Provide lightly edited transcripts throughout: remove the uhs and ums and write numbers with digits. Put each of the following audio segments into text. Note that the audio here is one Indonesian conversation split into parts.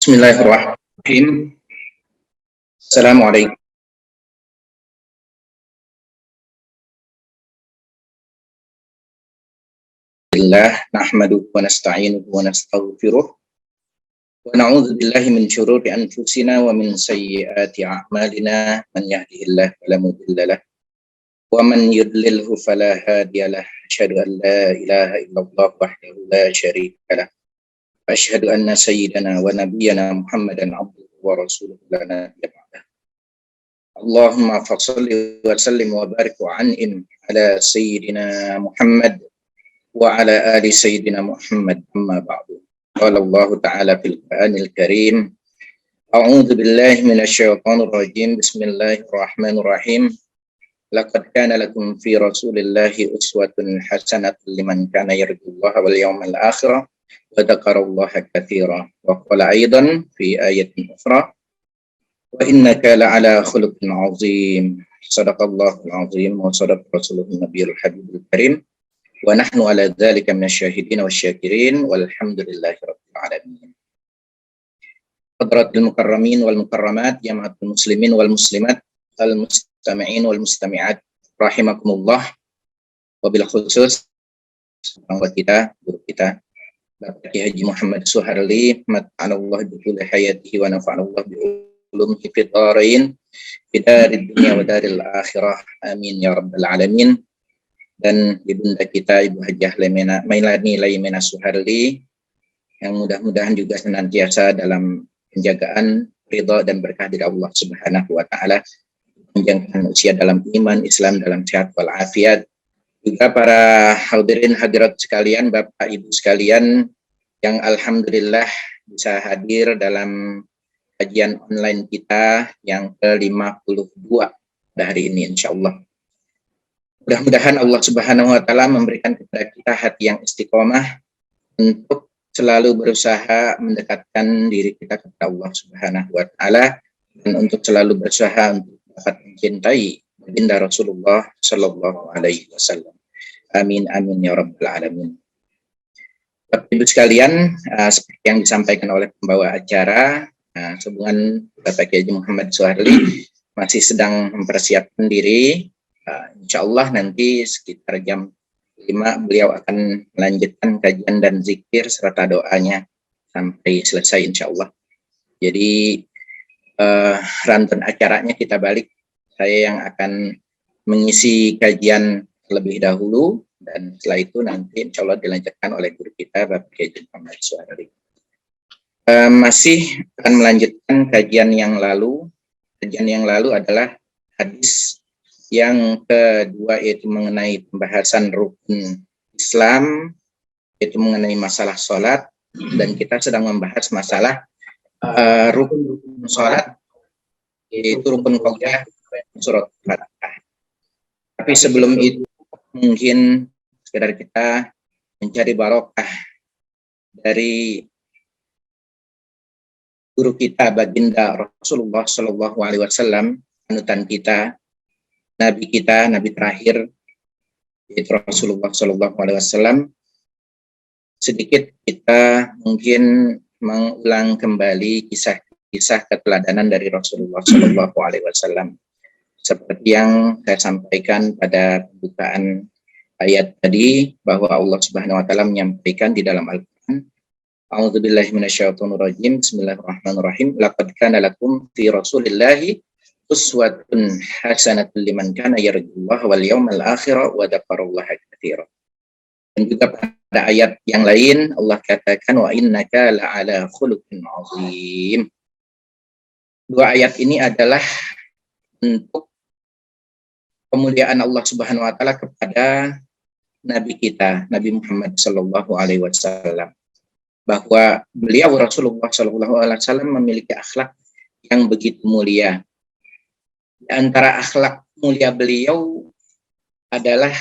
Bismillahirrahmanirrahim. Assalamualaikum warahmatullahi wabarakatuh. Nahmaduhu wa nasta'inuhu wa nastaghfiruh. Wa na'udzu billahi min syururi anfusina wa min sayyiati a'malina. Man yahdihillahu fala mudilla lahu wa man yudlilhu fala hadiya lahu. Asyhadu an la ilaha illallah wahdahu la syarika lahu. Asyhadu anna sayyidana wa nabiyyana Muhammadan abduhu wa rasuluhu la nabiyya ba'dah. Allahumma fashalli wa sallim wa barik wa an'im ala sayyidina Muhammad wa ala ali sayyidina Muhammad, amma ba'du. Qala Allah ta'ala fil Qur'anil Karim, a'udzu billahi minasyaitonir rajim. Bismillahirrahmanirrahim. Laqad kana lakum fi Rasulillahi uswatun hasanatun liman kana yarjullaha wal yawmal akhir wa dzakarallaha katsira. Wa qala aidan fi ayatin ukhra, wa innaka la'ala khuluqin 'azim. Shadaqallahul 'azim wa shadaqa rasuluhun nabiyul habibul karim. Wa nahnu ala dzalika minasyahidin wasyakirin walhamdulillahi rabbil alamin. Hadratul mukarramin wal mukarramat, jama'atul muslimin wal muslimat, al mustami'in wal mustami'at, rahimakumullah. Wabil khusus guru kita Bapak Ki Haji Muhammad Suharli, mat'anallah bi kulli hayatihi wa nafa'anallah bi ulumihi fid dharain fid darid dunya wa daril akhirah, amin ya rabbal alamin. Dan ibunda kita Ibu Hajah Mailani Laimena Suharli, yang mudah-mudahan juga senantiasa dalam penjagaan ridha dan berkah dari Allah Subhanahu wa taala, panjangkan usia dalam iman Islam, dalam sehat wal afiat. Juga para hadirin hadirat sekalian, Bapak Ibu sekalian yang alhamdulillah bisa hadir dalam kajian online kita yang ke-52 pada hari ini insyaallah. Mudah-mudahan Allah Subhanahu wa taala memberikan kepada kita hati yang istiqomah untuk selalu berusaha mendekatkan diri kita kepada Allah Subhanahu wa taala, dan untuk selalu berusaha untuk dapat mencintai baginda Rasulullah sallallahu alaihi wasallam. Amin amin ya rabbal alamin. Bapak Ibu sekalian, seperti yang disampaikan oleh pembawa acara, sehubungan Bapak Ki Haji Muhammad Suharli masih sedang mempersiapkan diri. Insyaallah nanti sekitar jam 5 beliau akan melanjutkan kajian dan zikir serta doanya sampai selesai insyaallah. Jadi rantun acaranya kita balik. Saya yang akan mengisi kajian terlebih dahulu, dan setelah itu nanti insyaallah dilanjutkan oleh guru kita Bapak Ki Haji Muhammad Suharli. Masih akan melanjutkan kajian yang lalu. Kajian yang lalu adalah hadis yang kedua, yaitu mengenai pembahasan rukun Islam, yaitu mengenai masalah sholat, dan kita sedang membahas masalah rukun sholat, yaitu rukun qaulah surat Fatihah. Tapi sebelum itu mungkin sekedar kita mencari barokah dari guru kita baginda Rasulullah Shallallahu Alaihi Wasallam, panutan kita, Nabi kita, Nabi terakhir, yaitu Rasulullah Shallallahu Alaihi Wasallam. Sedikit kita mungkin mengulang kembali kisah-kisah keteladanan dari Rasulullah Shallallahu Alaihi Wasallam, seperti yang saya sampaikan pada pembukaan ayat tadi, bahwa Allah Subhanahu Wa Taala menyampaikan di dalam Al-Quran, A'udzubillahi minasyaitonir rajim. Bismillahirrahmanirrahim. Laqad kana lakum fi Rasulillahi uswatun hasanatun liman kana yarjullaha wal yawmal akhir wa dzakarallaha katsira. Dan juga pada ayat yang lain Allah katakan, wa innaka la'ala khuluqin 'azim. Dua ayat ini adalah untuk kemuliaan Allah Subhanahu wa taala kepada nabi kita, Nabi Muhammad sallallahu alaihi wasallam, bahwa beliau Rasulullah sallallahu alaihi wasallam memiliki akhlak yang begitu mulia. Di antara akhlak mulia beliau adalah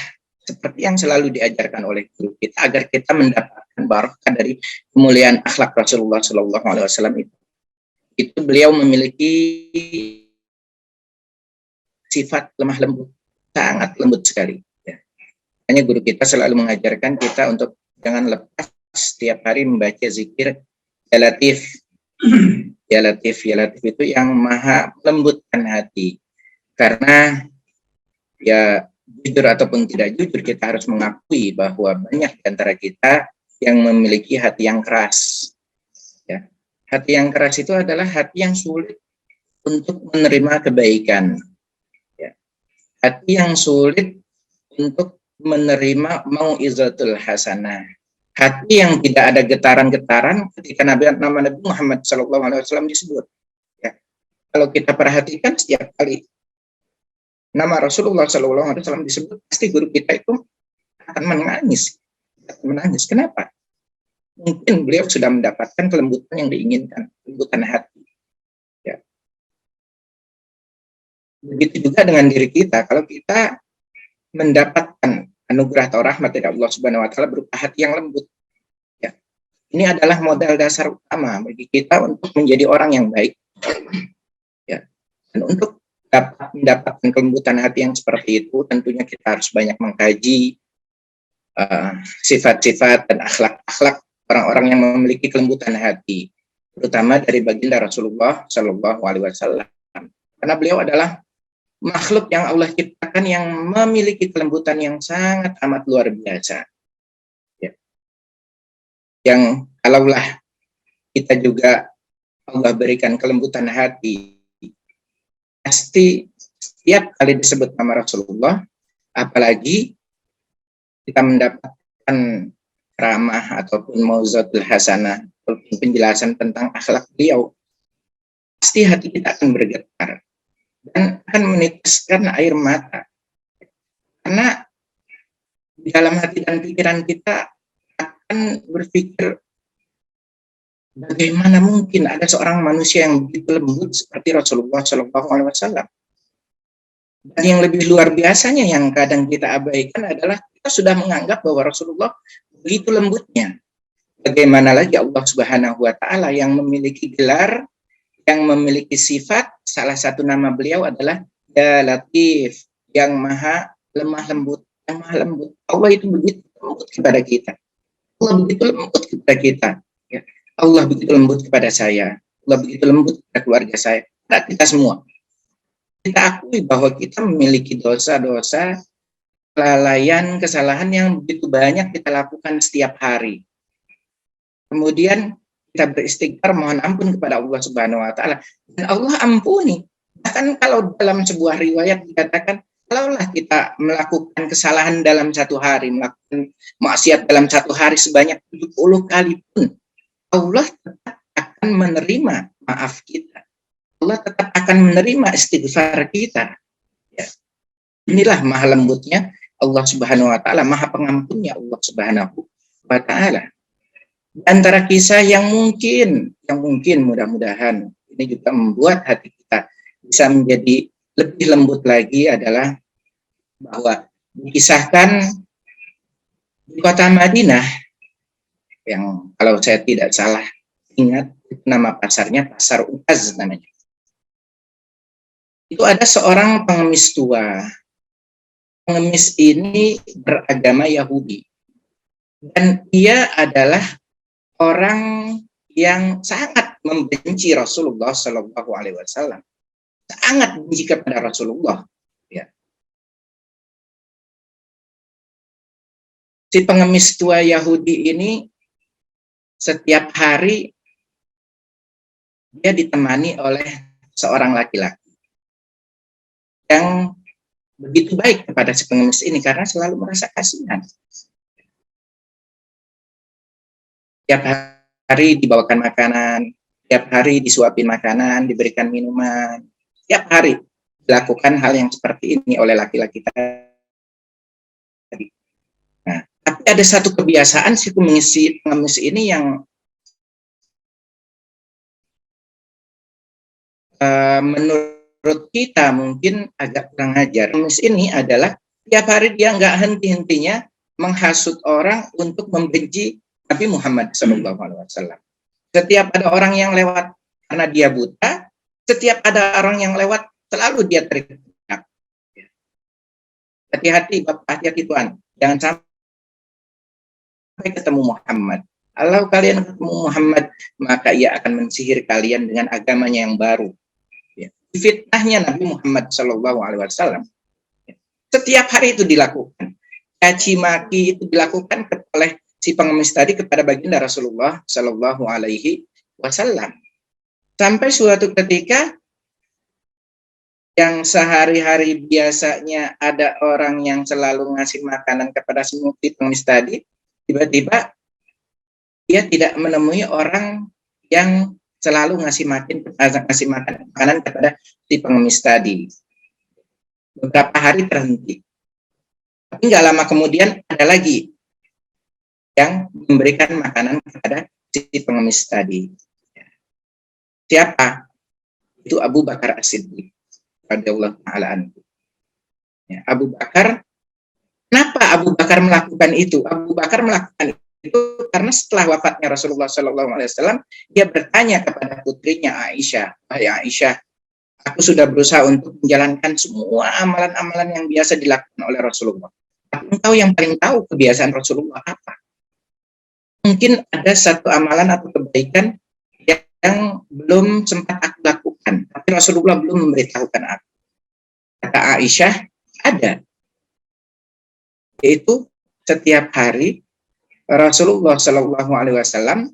seperti yang selalu diajarkan oleh guru kita, agar kita mendapatkan barokah dari kemuliaan akhlak Rasulullah Shallallahu Alaihi Wasallam itu beliau memiliki sifat lemah lembut, sangat lembut sekali. Ya. Hanya guru kita selalu mengajarkan kita untuk jangan lepas setiap hari membaca zikir ya Latif, Ya Latif itu yang maha lembutkan hati. Karena ya jujur ataupun tidak jujur, kita harus mengakui bahwa banyak di antara kita yang memiliki hati yang keras. Ya. Hati yang keras itu adalah hati yang sulit untuk menerima kebaikan. Ya. Hati yang sulit untuk menerima mau'izatul hasanah. Hati yang tidak ada getaran-getaran ketika nama Nabi Muhammad SAW disebut. Ya. Kalau kita perhatikan setiap kali nama Rasulullah SAW disebut, pasti guru kita itu akan menangis. Kenapa? Mungkin beliau sudah mendapatkan kelembutan yang diinginkan, kelembutan hati. Ya. Begitu juga dengan diri kita. Kalau kita mendapatkan anugerah atau rahmat dari Allah Subhanahu Wa Taala berupa hati yang lembut, ya. Ini adalah modal dasar utama bagi kita untuk menjadi orang yang baik. Ya. Dan untuk dapat mendapatkan kelembutan hati yang seperti itu, tentunya kita harus banyak mengkaji sifat-sifat dan akhlak-akhlak orang-orang yang memiliki kelembutan hati, terutama dari baginda Rasulullah Shallallahu Alaihi Wasallam. Karena beliau adalah makhluk yang Allah ciptakan yang memiliki kelembutan yang sangat amat luar biasa. Ya. Yang kalaulah kita juga Allah berikan kelembutan hati, pasti setiap kali disebut nama Rasulullah, apalagi kita mendapatkan ramah ataupun mau'izatul hasanah, ataupun penjelasan tentang akhlak beliau, pasti hati kita akan bergetar dan akan menitiskan air mata. Karena di dalam hati dan pikiran kita akan berpikir, bagaimana mungkin ada seorang manusia yang begitu lembut seperti Rasulullah SAW. Dan yang lebih luar biasanya yang kadang kita abaikan adalah kita sudah menganggap bahwa Rasulullah begitu lembutnya. Bagaimana lagi Allah Subhanahu Wa Taala yang memiliki gelar, yang memiliki sifat, salah satu nama beliau adalah Ya Latif, yang maha lemah lembut, yang maha lembut. Allah itu begitu lembut kepada kita. Allah begitu lembut kepada kita. Ya. Allah begitu lembut kepada saya. Allah begitu lembut kepada keluarga saya. Kita semua. Kita akui bahwa kita memiliki dosa-dosa, kelalaian, kesalahan yang begitu banyak kita lakukan setiap hari. Kemudian kita beristighfar, mohon ampun kepada Allah Subhanahu Wa Taala, dan Allah ampuni. Bahkan kalau dalam sebuah riwayat dikatakan, kalaulah kita melakukan kesalahan dalam satu hari, melakukan maksiat dalam satu hari sebanyak 70 kali pun, Allah tetap akan menerima maaf kita. Allah tetap akan menerima istighfar kita. Ya. Inilah maha lembutnya Allah Subhanahu Wa Taala, maha pengampunnya Allah Subhanahu Wa Taala. Antara kisah yang mungkin mudah-mudahan ini juga membuat hati kita bisa menjadi lebih lembut lagi adalah bahwa dikisahkan di kota Madinah, yang kalau saya tidak salah ingat nama pasarnya Pasar Ukaz namanya. Itu ada seorang pengemis tua. Pengemis ini beragama Yahudi. Dan dia adalah orang yang sangat membenci Rasulullah Shallallahu Alaihi Wasallam. Sangat benci kepada Rasulullah. Ya. Si pengemis tua Yahudi ini setiap hari dia ditemani oleh seorang laki-laki yang begitu baik kepada si pengemis ini karena selalu merasa kasihan. Tiap hari dibawakan makanan, tiap hari disuapin makanan, diberikan minuman, tiap hari dilakukan hal yang seperti ini oleh laki-laki tadi. Nah, tapi ada satu kebiasaan si pengemis ini yang menurut kita mungkin agak kurang ajar. Pengemis ini adalah tiap hari dia nggak henti-hentinya menghasut orang untuk membenci Nabi Muhammad SAW. Setiap ada orang yang lewat karena dia buta, setiap ada orang yang lewat selalu dia teriak. Hati-hati Bapak, hati-hati Tuhan, jangan sampai ketemu Muhammad. Kalau kalian ketemu Muhammad, maka ia akan mensihir kalian dengan agamanya yang baru. Ya. Fitnahnya Nabi Muhammad Shallallahu Alaihi Wasallam. Setiap hari itu dilakukan. Caci maki itu dilakukan oleh si pengemis tadi kepada baginda Rasulullah Shallallahu Alaihi Wasallam. Sampai suatu ketika yang sehari-hari biasanya ada orang yang selalu ngasih makanan kepada si pengemis tadi, tiba-tiba dia tidak menemui orang yang selalu ngasih makanan kepada si pengemis tadi. Beberapa hari terhenti. Tapi nggak lama kemudian ada lagi yang memberikan makanan kepada si pengemis tadi. Siapa? Itu Abu Bakar As-Siddiq radhiyallahu ta'ala anhu. Ya, Abu Bakar, kenapa Abu Bakar melakukan itu? Abu Bakar melakukan itu karena setelah wafatnya Rasulullah SAW, dia bertanya kepada putrinya Aisyah, "Hai Aisyah, aku sudah berusaha untuk menjalankan semua amalan-amalan yang biasa dilakukan oleh Rasulullah. Engkau yang paling tahu kebiasaan Rasulullah apa? Mungkin ada satu amalan atau kebaikan yang belum sempat aku lakukan, tapi Rasulullah belum memberitahukan aku." Kata Aisyah, ada. Yaitu setiap hari Rasulullah Shallallahu Alaihi Wasallam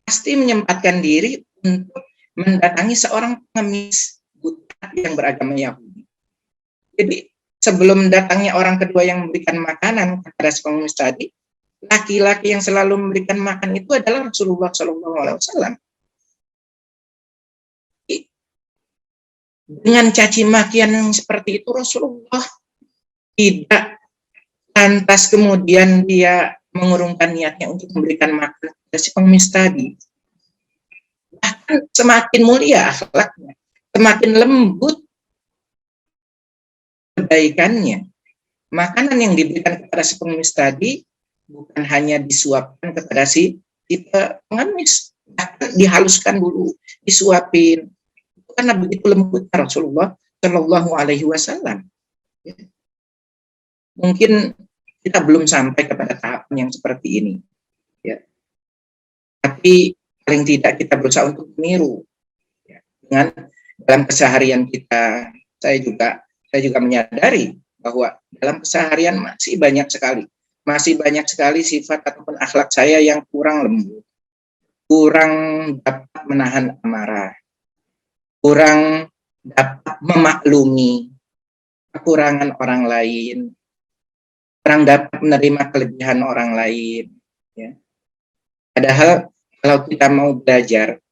pasti menyempatkan diri untuk mendatangi seorang pengemis buta yang beragama Yahudi. Jadi sebelum datangnya orang kedua yang memberikan makanan kepada si pengemis tadi, laki-laki yang selalu memberikan makan itu adalah Rasulullah Shallallahu Alaihi Wasallam. Dengan caci makian yang seperti itu, Rasulullah tidak lantas kemudian dia mengurungkan niatnya untuk memberikan makan kepada si pengemis tadi. Bahkan semakin mulia akhlaknya, semakin lembut kebaikannya. Makanan yang diberikan kepada si pengemis tadi bukan hanya disuapkan kepada si pengemis, bahkan dihaluskan dulu, disuapin. Karena begitu lembutnya Rasulullah Shallallahu Alaihi Wasallam. Mungkin kita belum sampai kepada tahapan yang seperti ini, ya. Tapi paling tidak kita berusaha untuk meniru, ya. Dengan dalam keseharian kita, saya juga menyadari bahwa dalam keseharian masih banyak sekali sifat ataupun akhlak saya yang kurang lembut, kurang dapat menahan amarah, kurang dapat memaklumi kekurangan orang lain, kurang dapat menerima kelebihan orang lain. Ya. Padahal kalau kita mau belajar,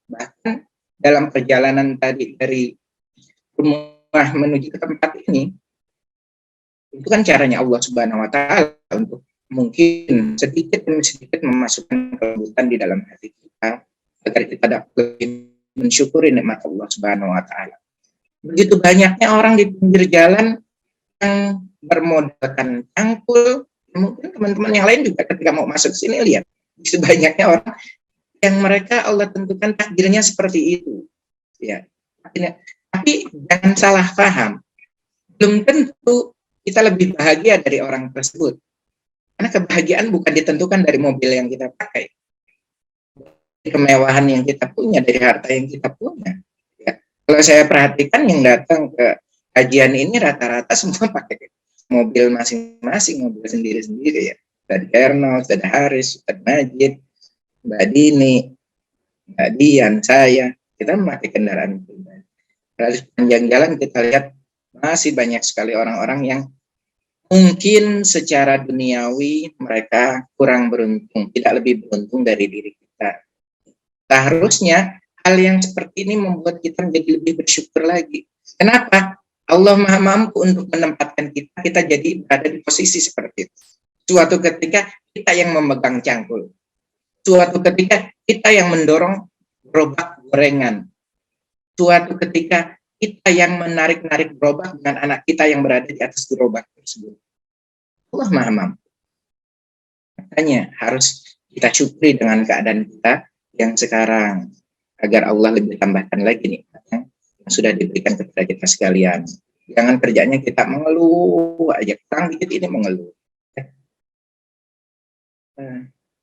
bahkan dalam perjalanan tadi dari rumah menuju ke tempat ini, itu kan caranya Allah Subhanahu Wa Taala untuk mungkin sedikit demi sedikit memasukkan kelembutan di dalam hati kita agar kita dapat mensyukuri nikmat Allah Subhanahu Wa Taala. Begitu banyaknya orang di pinggir jalan yang bermodalkan cangkul, mungkin teman-teman yang lain juga ketika mau masuk sini lihat sebanyaknya orang yang mereka Allah tentukan takdirnya seperti itu, ya. Tapi jangan salah paham, belum tentu kita lebih bahagia dari orang tersebut, karena kebahagiaan bukan ditentukan dari mobil yang kita pakai, kemewahan yang kita punya, dari harta yang kita punya. Ya. Kalau saya perhatikan yang datang ke kajian ini rata-rata semua pakai mobil masing-masing, mobil sendiri-sendiri, ya. Ada Erno, ada Haris, ada Majid, Mbak Dini, Mbak Dian, saya, kita memakai kendaraan pribadi. Lalu sepanjang jalan kita lihat masih banyak sekali orang-orang yang mungkin secara duniawi mereka kurang beruntung, tidak lebih beruntung dari diri kita. Seharusnya hal yang seperti ini membuat kita menjadi lebih bersyukur lagi. Kenapa? Allah Maha mampu untuk menempatkan kita jadi berada di posisi seperti itu. Suatu ketika kita yang memegang cangkul. Suatu ketika kita yang mendorong gerobak gorengan. Suatu ketika kita yang menarik-narik gerobak dengan anak kita yang berada di atas gerobak tersebut. Allah Maha mampu. Makanya harus kita syukuri dengan keadaan kita yang sekarang, agar Allah lebih tambahkan lagi nikmatnya yang sudah diberikan kepada kita sekalian. Jangan kerjanya kita mengeluh aja, kurang dikit ini mengeluh.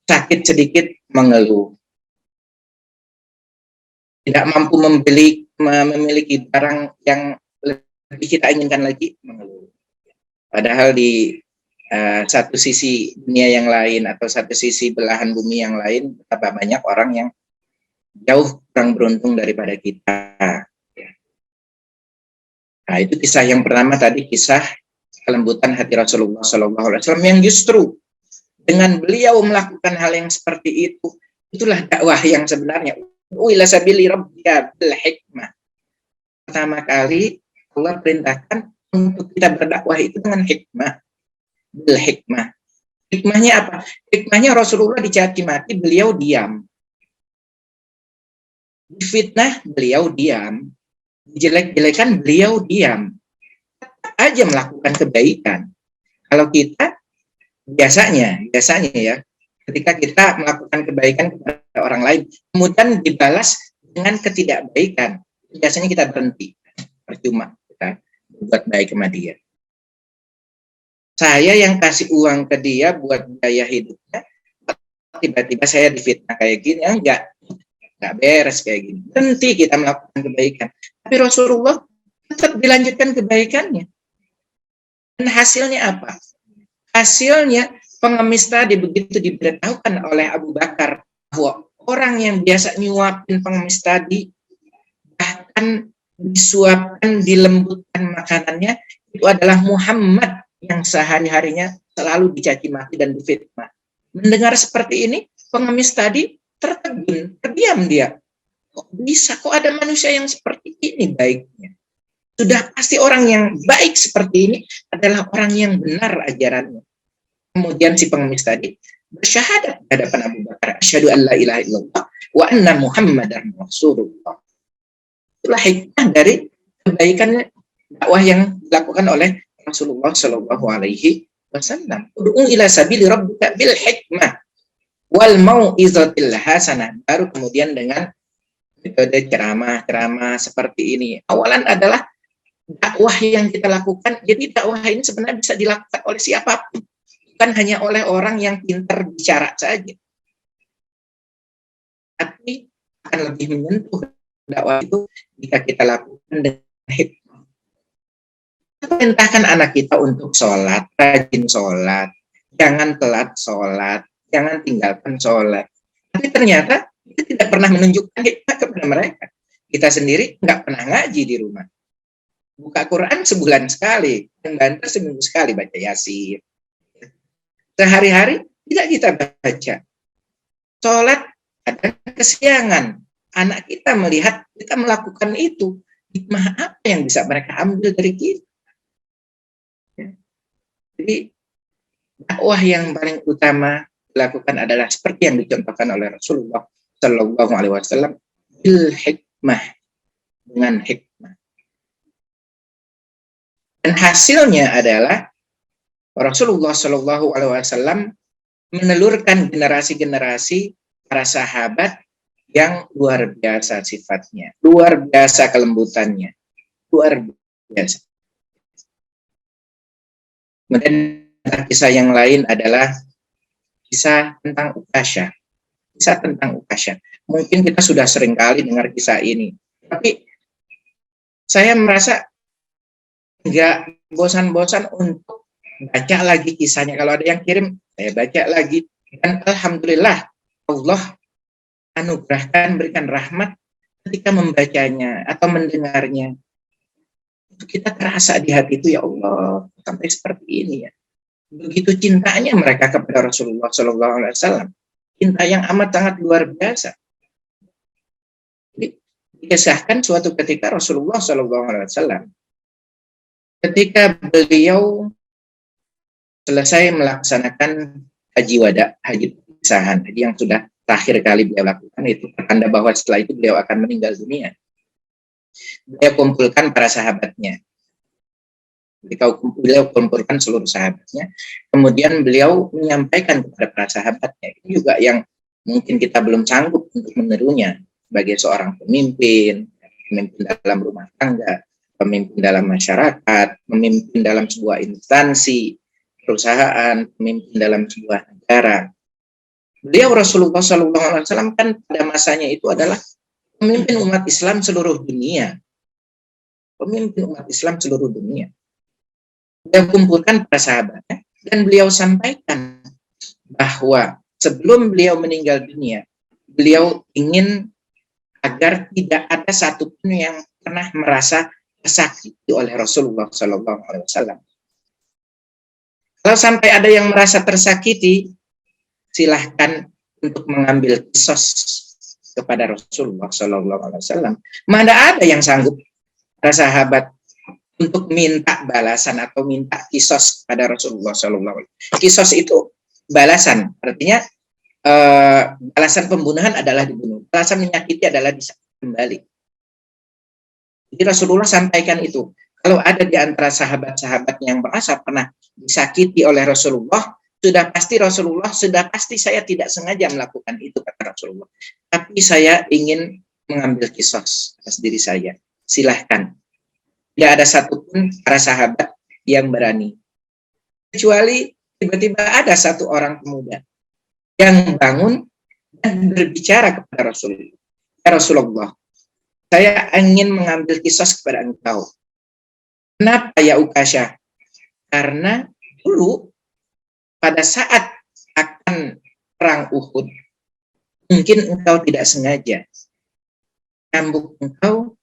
sakit sedikit mengeluh, tidak mampu memiliki barang yang lebih kita inginkan lagi mengeluh. Padahal di satu sisi dunia yang lain atau satu sisi belahan bumi yang lain, betapa banyak orang yang jauh kurang beruntung daripada kita. Nah, itu kisah yang pertama tadi, kisah kelembutan hati Rasulullah SAW yang justru dengan beliau melakukan hal yang seperti itu, itulah dakwah yang sebenarnya. Ila sabili rabbika bil hikmah. Pertama kali Allah perintahkan untuk kita berdakwah itu dengan hikmah. Bil hikmah. Hikmahnya apa? Hikmahnya Rasulullah dicaci maki, beliau diam. Difitnah, beliau diam. Dijelek-jelekan, beliau diam. Tetap aja melakukan kebaikan. Kalau kita biasanya ya, ketika kita melakukan kebaikan kepada orang lain, kemudian dibalas dengan ketidakbaikan, biasanya kita berhenti. Percuma kita berbuat baik sama dia. Saya yang kasih uang ke dia buat biaya hidupnya, tiba-tiba saya difitnah kayak gini, enggak beres kayak gini. Berhenti kita melakukan kebaikan. Tapi Rasulullah tetap dilanjutkan kebaikannya. Dan hasilnya apa? Hasilnya pengemis tadi begitu diberitahukan oleh Abu Bakar bahwa orang yang biasa nyuapin pengemis tadi, bahkan disuapkan, dilembutkan makanannya, itu adalah Muhammad yang sehari-harinya selalu dicaci maki dan difitnah. Mendengar seperti ini, pengemis tadi tertegun, terdiam dia. Kok bisa? Kok ada manusia yang seperti ini baiknya? Sudah pasti orang yang baik seperti ini adalah orang yang benar ajarannya. Kemudian si pengemis tadi bersyahadat di hadapan Abu Bakar, asyhadu an la ilaha illallah wa anna Muhammadar Rasulullah. Itulah hikmah dari kebaikan dakwah yang dilakukan oleh Rasulullah Shallallahu Alaihi Wasallam. Ud'u ila sabili rabbika bil hikmah wal mau'izatil hasanah. Baru kemudian dengan metode ceramah seperti ini. Awalan adalah dakwah yang kita lakukan. Jadi dakwah ini sebenarnya bisa dilakukan oleh siapapun, bukan hanya oleh orang yang pintar bicara saja. Tapi akan lebih menyentuh dakwah itu jika kita lakukan dengan hikmah. Perintahkan anak kita untuk sholat, rajin sholat, jangan telat sholat, jangan tinggalkan sholat. Tapi ternyata kita tidak pernah menunjukkan hikmah kepada mereka. Kita sendiri nggak pernah ngaji di rumah. Buka Quran sebulan sekali, dan banter seminggu sekali baca Yasin. Sehari-hari tidak kita baca. Sholat ada kesiangan. Anak kita melihat kita melakukan itu. Hikmah apa yang bisa mereka ambil dari kita? Jadi dakwah yang paling utama dilakukan adalah seperti yang dicontohkan oleh Rasulullah Shallallahu Alaihi Wasallam, bil hikmah, dengan hikmah. Dan hasilnya adalah Rasulullah Shallallahu Alaihi Wasallam menelurkan generasi-generasi para sahabat yang luar biasa sifatnya, luar biasa kelembutannya, luar biasa. Kemudian kisah yang lain adalah kisah tentang Uqasyah. Kisah tentang Uqasyah. Mungkin kita sudah sering kali dengar kisah ini, tapi saya merasa nggak bosan-bosan untuk baca lagi kisahnya. Kalau ada yang kirim, saya baca lagi. Dan alhamdulillah Allah anugerahkan, berikan rahmat ketika membacanya atau mendengarnya. Kita terasa di hati itu, ya Allah, sampai seperti ini ya. Begitu cintanya mereka kepada Rasulullah Shallallahu Alaihi Wasallam, cinta yang amat sangat luar biasa. Dikisahkan suatu ketika Rasulullah Shallallahu Alaihi Wasallam, ketika beliau selesai melaksanakan haji wada, haji perpisahan, haji yang sudah terakhir kali beliau lakukan, itu pertanda bahwa setelah itu beliau akan meninggal dunia. Beliau kumpulkan para sahabatnya. Beliau kumpulkan seluruh sahabatnya. Kemudian beliau menyampaikan kepada para sahabatnya. Itu juga yang mungkin kita belum sanggup untuk menirunya sebagai seorang pemimpin dalam rumah tangga, pemimpin dalam masyarakat, pemimpin dalam sebuah instansi, perusahaan, pemimpin dalam sebuah negara. Beliau Rasulullah SAW kan pada masanya itu adalah pemimpin umat Islam seluruh dunia. Pemimpin umat Islam seluruh dunia. Beliau kumpulkan para sahabatnya dan beliau sampaikan bahwa sebelum beliau meninggal dunia, beliau ingin agar tidak ada satupun yang pernah merasa tersakiti oleh Rasulullah SAW. Kalau sampai ada yang merasa tersakiti, silahkan untuk mengambil kisos kepada Rasulullah SAW. Mana ada yang sanggup para sahabat untuk minta balasan atau minta kisos kepada Rasulullah SAW. Kisos itu balasan, artinya balasan pembunuhan adalah dibunuh, balasan menyakiti adalah kembali. Jadi Rasulullah sampaikan itu. Kalau ada di antara sahabat-sahabat yang merasa pernah disakiti oleh Rasulullah, sudah pasti saya tidak sengaja melakukan itu, kata Rasulullah. Tapi saya ingin mengambil kisos atas diri saya. Silahkan. Tidak ada satupun para sahabat yang berani. Kecuali tiba-tiba ada satu orang pemuda yang bangun dan berbicara kepada Rasulullah. Ya Rasulullah, saya ingin mengambil kisos kepada engkau. Kenapa ya Ukasyah? Karena dulu pada saat akan perang Uhud, mungkin engkau tidak sengaja cambuk engkau,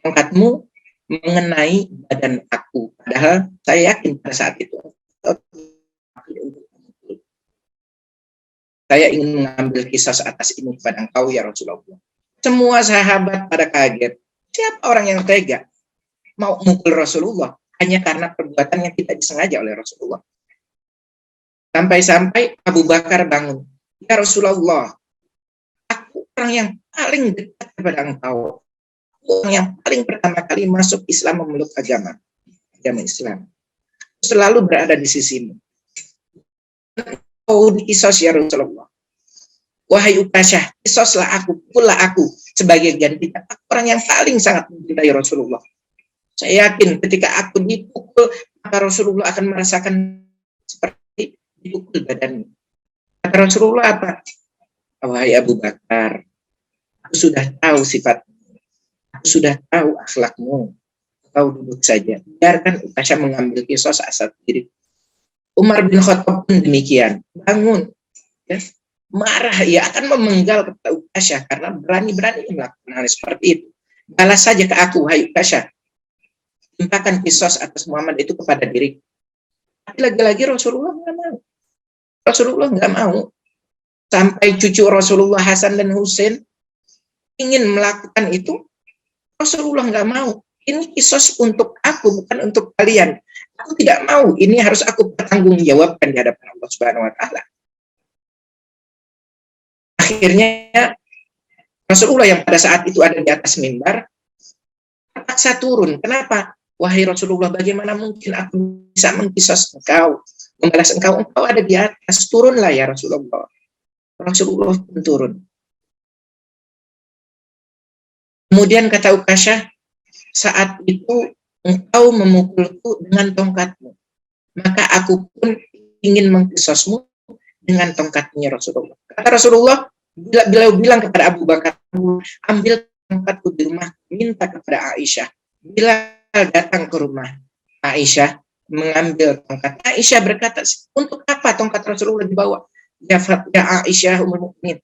tongkatmu mengenai badan aku. Padahal saya yakin pada saat itu saya ingin mengambil kisos atas ini kepada engkau ya Rasulullah. Semua sahabat pada kaget. Siapa orang yang tega mau mukul Rasulullah hanya karena perbuatan yang tidak disengaja oleh Rasulullah? Sampai-sampai Abu Bakar bangun. Ya Rasulullah, aku orang yang paling dekat kepada engkau. Orang yang paling pertama kali masuk Islam, memeluk agama Islam. Selalu berada di sisimu. Kau dikisos ya Rasulullah. Wahai Ukasyah, kisoslah aku, pukullah aku sebagai gantinya. Aku orang yang paling sangat mencintai Rasulullah. Saya yakin ketika aku dipukul, maka Rasulullah akan merasakan seperti dipukul badannya. Kata Rasulullah apa? Wahai Abu Bakar, aku sudah tahu sifatmu, aku sudah tahu akhlakmu. Kau duduk saja. Biarkan Ukasyah mengambil kisos asal diri. Umar bin Khattab pun demikian. Bangun. Ya. Marah, ia akan memenggal kepada Ukasyah karena berani-berani melakukan hal seperti itu. Balas saja ke aku, hai Ukasyah. Timpakan kisos atas Muhammad itu kepada diri. Tapi lagi-lagi Rasulullah nggak mau. Rasulullah nggak mau. Sampai cucu Rasulullah Hasan dan Husain ingin melakukan itu, Rasulullah nggak mau. Ini kisos untuk aku, bukan untuk kalian. Aku tidak mau. Ini harus aku pertanggungjawabkan di hadapan Allah Subhanahu Wa Taala. Akhirnya Rasulullah yang pada saat itu ada di atas mimbar terpaksa turun. Kenapa? Wahai Rasulullah, bagaimana mungkin aku bisa mengkisos engkau, membalas engkau? Engkau ada di atas, turunlah ya Rasulullah. Rasulullah pun turun. Kemudian kata Ukasyah, saat itu engkau memukulku dengan tongkatmu, maka aku pun ingin mengkisosmu dengan tongkatnya Rasulullah. Kata Rasulullah, bila bilang kepada Abu Bakar, ambil tongkatku di rumah, minta kepada Aisyah. Bila datang ke rumah Aisyah, mengambil tongkat. Aisyah berkata, untuk apa tongkat Rasulullah dibawa? Ya Aisyah Ummul Mukminin,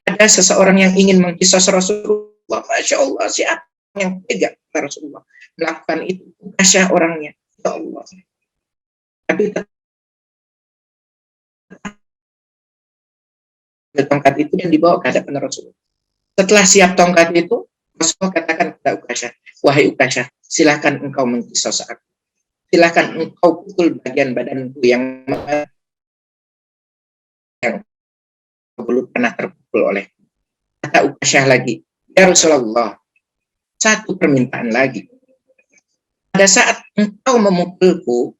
ada seseorang yang ingin mengkisos Rasulullah. Masya Allah, siapa yang tega Rasulullah melakukan itu? Aisyah orangnya, ya Allah. Tapi tongkat itu yang dibawa ke hadapan Rasulullah. Setelah siap tongkat itu, Rasulullah katakan kepada Ukasyah, wahai Ukasyah, silakan engkau mengkisos aku. Silakan engkau pukul bagian badanku yang belum pernah terpukul oleh. Kata Ukasyah lagi, ya Rasulullah, satu permintaan lagi. Pada saat engkau memukulku,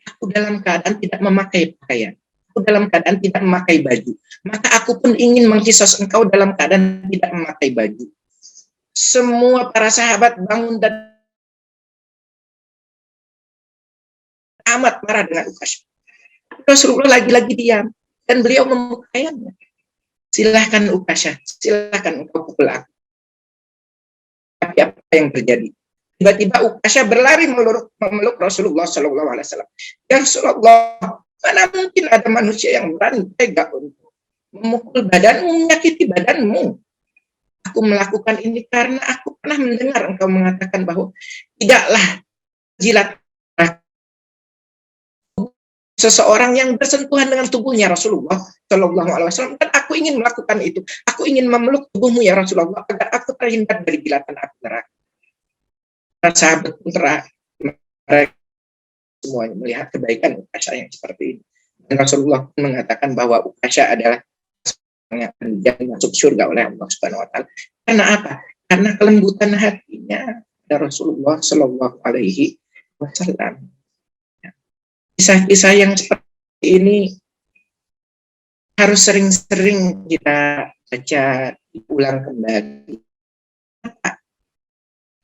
aku dalam keadaan tidak memakai pakaian. Dalam keadaan tidak memakai baju, maka aku pun ingin mengkisos engkau dalam keadaan tidak memakai baju. Semua para sahabat bangun dan amat marah dengan Ukasyah. Rasulullah lagi-lagi diam. dan beliau memukainya. Silahkan Ukasha, silahkan engkau pukul aku. Tapi apa yang terjadi? Tiba-tiba Ukasha berlari memeluk Rasulullah SAW. Ya Rasulullah, mana mungkin ada manusia yang berani tega untuk memukul badanmu, menyakiti badanmu. Aku melakukan ini karena aku pernah mendengar engkau mengatakan bahwa tidaklah jilat seseorang yang bersentuhan dengan tubuhnya Rasulullah Shallallahu Alaihi Wasallam, dan aku ingin melakukan itu. Aku ingin memeluk tubuhmu ya Rasulullah agar aku terhindar dari jilatan api neraka. Para sahabat pun mereka semuanya melihat kebaikan Ukasha yang seperti ini. Dan Rasulullah mengatakan bahwa Ukasha adalah yang akan masuk surga oleh Allah Subhanahu Wa Taala. Karena apa? Karena kelembutan hatinya dari Rasulullah Shallallahu Alaihi Wasallam. Kisah-kisah yang seperti ini harus sering-sering kita baca, diulang kembali.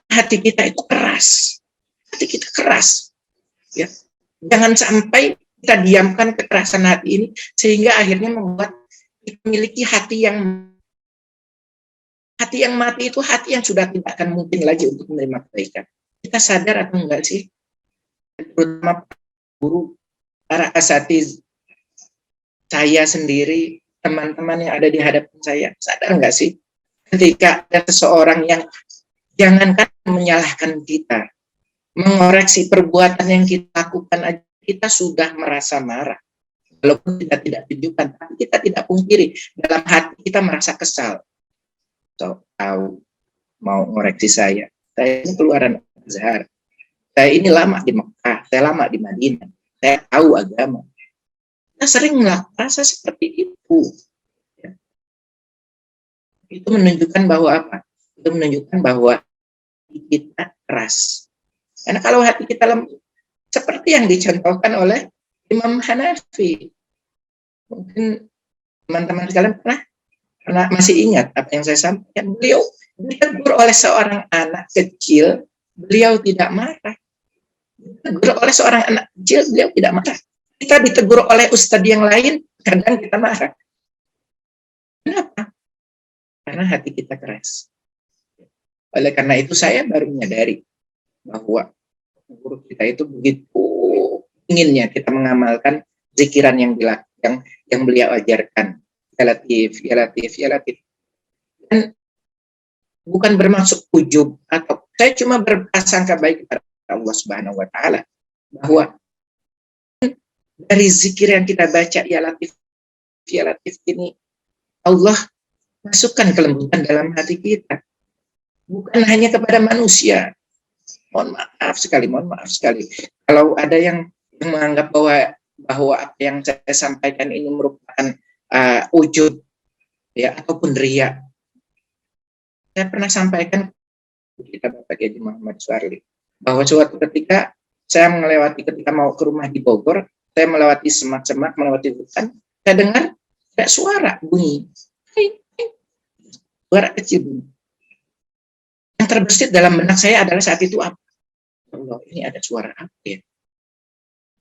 Hati kita itu keras, hati kita keras. Ya, jangan sampai kita diamkan kekerasan hati ini sehingga akhirnya membuat kita memiliki hati yang mati, itu hati yang sudah tidak akan mungkin lagi untuk menerima kebaikan. Kita sadar atau enggak sih, terutama guru, para asatiz, saya sendiri, teman-teman yang ada di hadapan saya, sadar enggak sih ketika ada seseorang yang jangankan menyalahkan kita, mengoreksi perbuatan yang kita lakukan aja, kita sudah merasa marah. Walaupun kita tidak tunjukkan, tapi kita tidak pungkiri, dalam hati kita merasa kesal. So, tahu mau ngoreksi saya ini keluaran Azhar, saya ini lama di Mekah, saya lama di Madinah, saya tahu agama. Kita sering merasa seperti itu. Ya. Itu menunjukkan bahwa apa? Itu menunjukkan bahwa kita keras. Karena kalau hati kita lembut, seperti yang dicontohkan oleh Imam Hanafi. Mungkin teman-teman sekalian pernah masih ingat apa yang saya sampaikan. Beliau ditegur oleh seorang anak kecil, beliau tidak marah. Ditegur oleh seorang anak kecil, beliau tidak marah. Kita ditegur oleh ustadz yang lain, kadang kita marah. Kenapa? Karena hati kita keras. Oleh karena itu saya baru menyadari bahwa guru kita itu begitu inginnya kita mengamalkan zikiran yang beliau ajarkan. Ya Latif, ya Latif, ya Latif. Dan bukan bermaksud ujub atau saya cuma berprasangka baik kepada Allah Subhanahu Wa Taala bahwa dari zikir yang kita baca ya Latif ini Allah masukkan kelembutan dalam hati kita. Bukan hanya kepada manusia. Mohon maaf sekali. Kalau ada yang menganggap bahwa apa yang saya sampaikan ini merupakan ujub, ya, ataupun riya. Saya pernah sampaikan kita Bapak Haji Muhammad Suarli bahwa suatu ketika saya ketika mau ke rumah di Bogor, saya melewati semak-semak, melewati hutan, saya dengar ada suara bunyi, suara kecil bunyi. Yang terbesit dalam benak saya adalah saat itu apa? Allah, ini ada suara apa ya?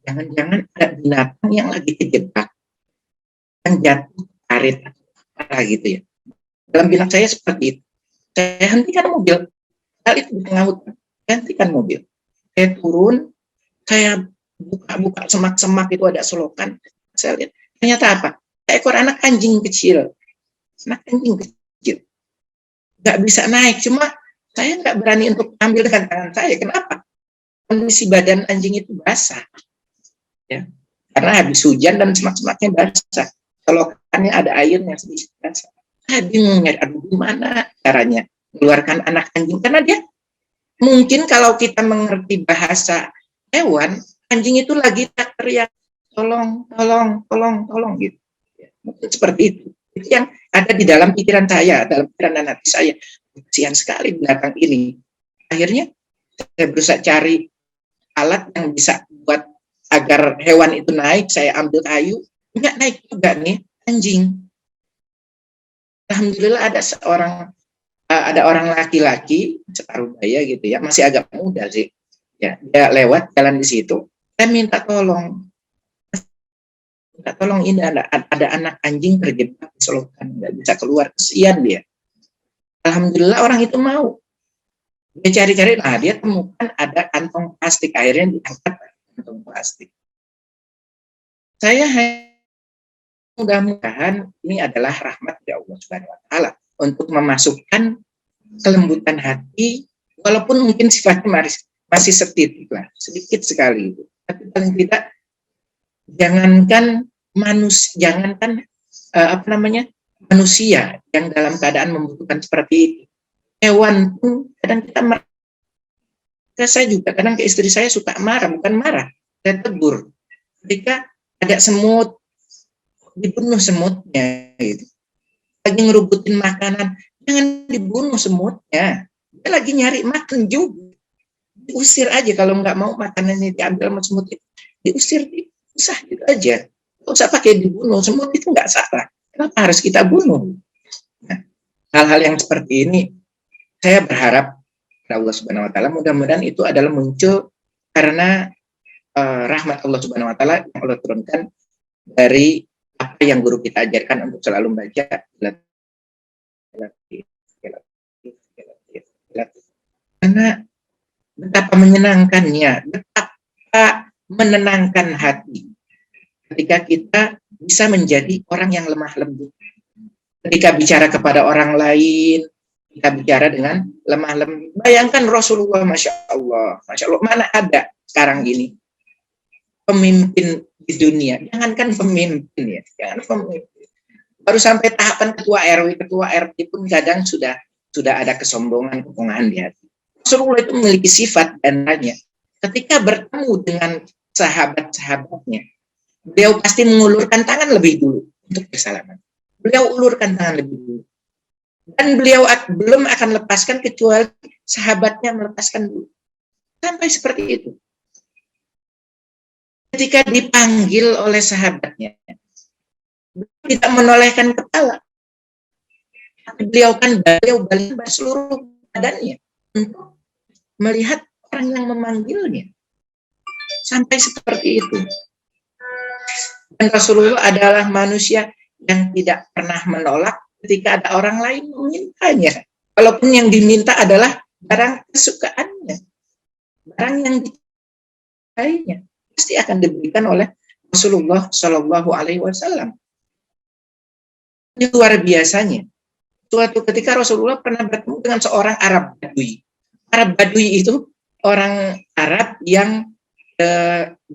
Jangan-jangan ada binatang yang lagi kejebak, yang jatuh karet apa gitu ya. Dalam benak saya seperti itu. Saya hentikan mobil. Kali itu di tengah hutan. Saya hentikan mobil. Saya turun, saya buka semak-semak itu ada selokan. Saya lihat, ternyata apa? Seekor anak anjing kecil. Anak anjing kecil. Nggak bisa naik, cuma saya nggak berani untuk ambil dengan tangan saya. Kenapa? Kondisi badan anjing itu basah. Ya. Karena habis hujan dan semak-semaknya basah. Selokannya ada airnya sedikit basah. Saya bingung, aduh gimana caranya mengeluarkan anak anjing. Karena dia mungkin kalau kita mengerti bahasa hewan, anjing itu lagi teriak, tolong gitu. Ya, mungkin seperti itu. Itu yang ada di dalam pikiran saya, dalam pikiran dan hati saya. Kasihan sekali binatang ini. Akhirnya saya berusaha cari alat yang bisa buat agar hewan itu naik. Saya ambil kayu, enggak naik juga nih anjing. Alhamdulillah ada orang laki-laki separuh baya gitu ya, masih agak muda sih. Ya, dia lewat jalan di situ. Saya minta tolong Tolong ini ada anak anjing terjebak di selokan, nggak bisa keluar, kesian dia. Alhamdulillah orang itu mau. Dia cari-cari, nah dia temukan ada kantong plastik, akhirnya diangkat kantong plastik. Saya mudah-mudahan ini adalah rahmat dari Allah Subhanahu wa taala untuk memasukkan kelembutan hati, walaupun mungkin sifatnya masih setitik lah, sedikit sekali itu. Tapi paling tidak jangankan manusia yang dalam keadaan membutuhkan seperti itu. Hewan pun kadang kita marah. Saya juga kadang ke istri saya suka marah, bukan marah, saya tegur. Ketika ada semut, dibunuh semutnya gitu. Lagi ngerubutin makanan, jangan dibunuh semutnya. Dia lagi nyari makan juga. Diusir aja kalau nggak mau makanannya diambil sama semut itu. Diusir, diusah gitu aja. Nggak usah pakai dibunuh, semut itu nggak salah. Kenapa harus kita bunuh? Nah, hal-hal yang seperti ini, saya berharap Allah Subhanahu wa taala mudah-mudahan itu adalah muncul karena rahmat Allah Subhanahu wa taala yang Allah turunkan dari apa yang guru kita ajarkan untuk selalu membaca karena betapa menyenangkannya, betapa menenangkan hati ketika kita bisa menjadi orang yang lemah lembut. Ketika bicara kepada orang lain, kita bicara dengan lemah lembut. Bayangkan Rasulullah, Masya Allah, mana ada sekarang ini pemimpin di dunia, jangankan pemimpin ya, jangan pemimpin. Baru sampai tahapan ketua RW, ketua RT pun kadang sudah ada kesombongan, kepungahan di hati. Rasulullah itu memiliki sifat dan hanya ketika bertemu dengan sahabat-sahabatnya, beliau pasti mengulurkan tangan lebih dulu untuk bersalaman. Beliau ulurkan tangan lebih dulu. Dan beliau belum akan lepaskan kecuali sahabatnya melepaskan dulu. Sampai seperti itu. Ketika dipanggil oleh sahabatnya, beliau tidak menolehkan kepala. Tapi beliau balik seluruh badannya untuk melihat orang yang memanggilnya. Sampai seperti itu. Dan Rasulullah adalah manusia yang tidak pernah menolak ketika ada orang lain memintanya. Walaupun yang diminta adalah barang kesukaannya. Barang yang dicintainya. Pasti akan diberikan oleh Rasulullah Shallallahu Alaihi Wasallam. Ini luar biasanya. Suatu ketika Rasulullah pernah bertemu dengan seorang Arab Badui. Arab Badui itu orang Arab yang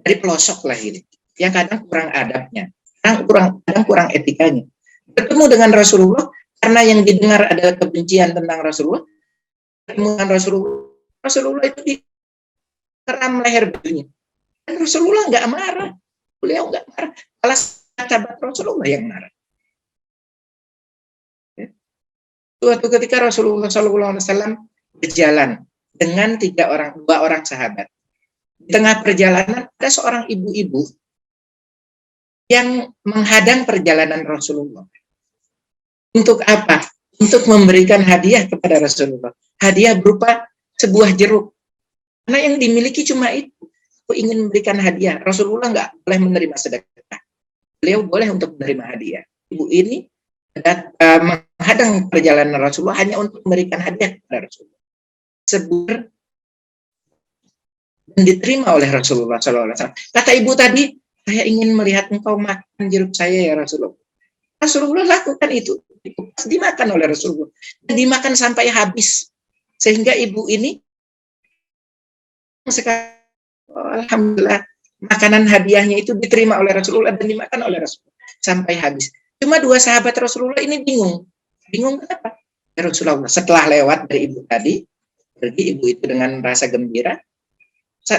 dari pelosok lah ini, yang kadang kurang adabnya, kadang kurang etikanya. Bertemu dengan Rasulullah karena yang didengar adalah kebencian tentang Rasulullah. Bertemu dengan Rasulullah itu dikeram leher bajunya. Dan Rasulullah nggak marah, beliau nggak marah, malah sahabat Rasulullah yang marah. Suatu ketika Rasulullah SAW berjalan dengan dua orang sahabat. Di tengah perjalanan ada seorang ibu-ibu yang menghadang perjalanan Rasulullah. Untuk apa? Untuk memberikan hadiah kepada Rasulullah. Hadiah berupa sebuah jeruk. Karena yang dimiliki cuma itu. Aku ingin memberikan hadiah. Rasulullah nggak boleh menerima sedekah. Beliau boleh untuk menerima hadiah. Ibu ini menghadang perjalanan Rasulullah hanya untuk memberikan hadiah kepada Rasulullah. Sebur dan diterima oleh Rasulullah SAW. Kata ibu tadi, saya ingin melihat engkau makan jeruk saya ya Rasulullah. Rasulullah lakukan itu. Dimakan oleh Rasulullah. Dan dimakan sampai habis. Sehingga ibu ini sekarang, alhamdulillah, makanan hadiahnya itu diterima oleh Rasulullah dan dimakan oleh Rasulullah sampai habis. Cuma dua sahabat Rasulullah ini bingung. Bingung kenapa? Ya Rasulullah, setelah lewat dari ibu tadi, pergi ibu itu dengan rasa gembira.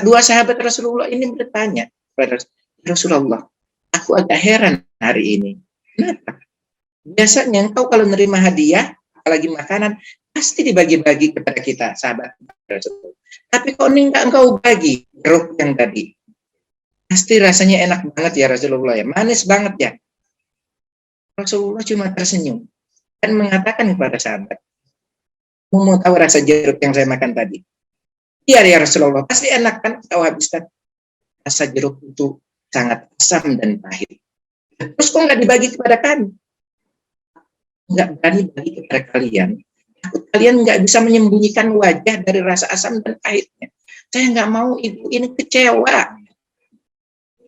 Dua sahabat Rasulullah ini bertanya kepada Rasulullah, aku agak heran hari ini. Kenapa? Biasanya engkau kalau menerima hadiah, apalagi makanan, pasti dibagi-bagi kepada kita, sahabat Rasulullah. Tapi kok ini enggak engkau bagi jeruk yang tadi? Pasti rasanya enak banget ya Rasulullah ya, manis banget ya. Rasulullah cuma tersenyum dan mengatakan kepada sahabat, mau tahu rasa jeruk yang saya makan tadi? Iya ya Rasulullah, pasti enak kan kau habiskan. Rasa jeruk itu sangat asam dan pahit. Terus kok nggak dibagi kepada kami? Nggak berani bagi kepada kalian. Kalian nggak bisa menyembunyikan wajah dari rasa asam dan pahitnya. Saya nggak mau ibu ini kecewa.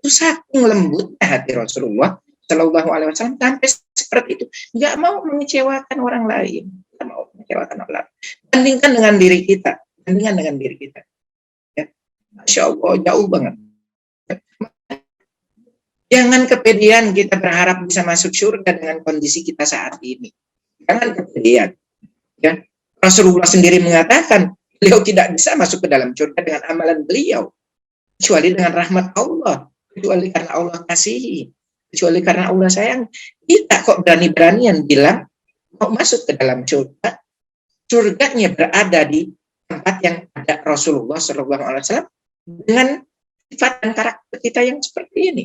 Itu saking lembutnya hati Rasulullah Shallallahu Alaihi Wasallam sampai seperti itu. Nggak mau mengecewakan orang lain. Nggak mau mengecewakan orang lain. Bandingkan dengan diri kita. Bandingkan dengan diri kita. Ya. Masya Allah, jauh banget. Jangan kepedean kita berharap bisa masuk surga dengan kondisi kita saat ini. Jangan kepedean. Ya. Rasulullah sendiri mengatakan, beliau tidak bisa masuk ke dalam surga dengan amalan beliau. Kecuali dengan rahmat Allah. Kecuali karena Allah kasihi. Kecuali karena Allah sayang. Kita kok berani-beranian bilang, mau masuk ke dalam surga. Surganya berada di tempat yang ada Rasulullah SAW dengan sifat dan karakter kita yang seperti ini.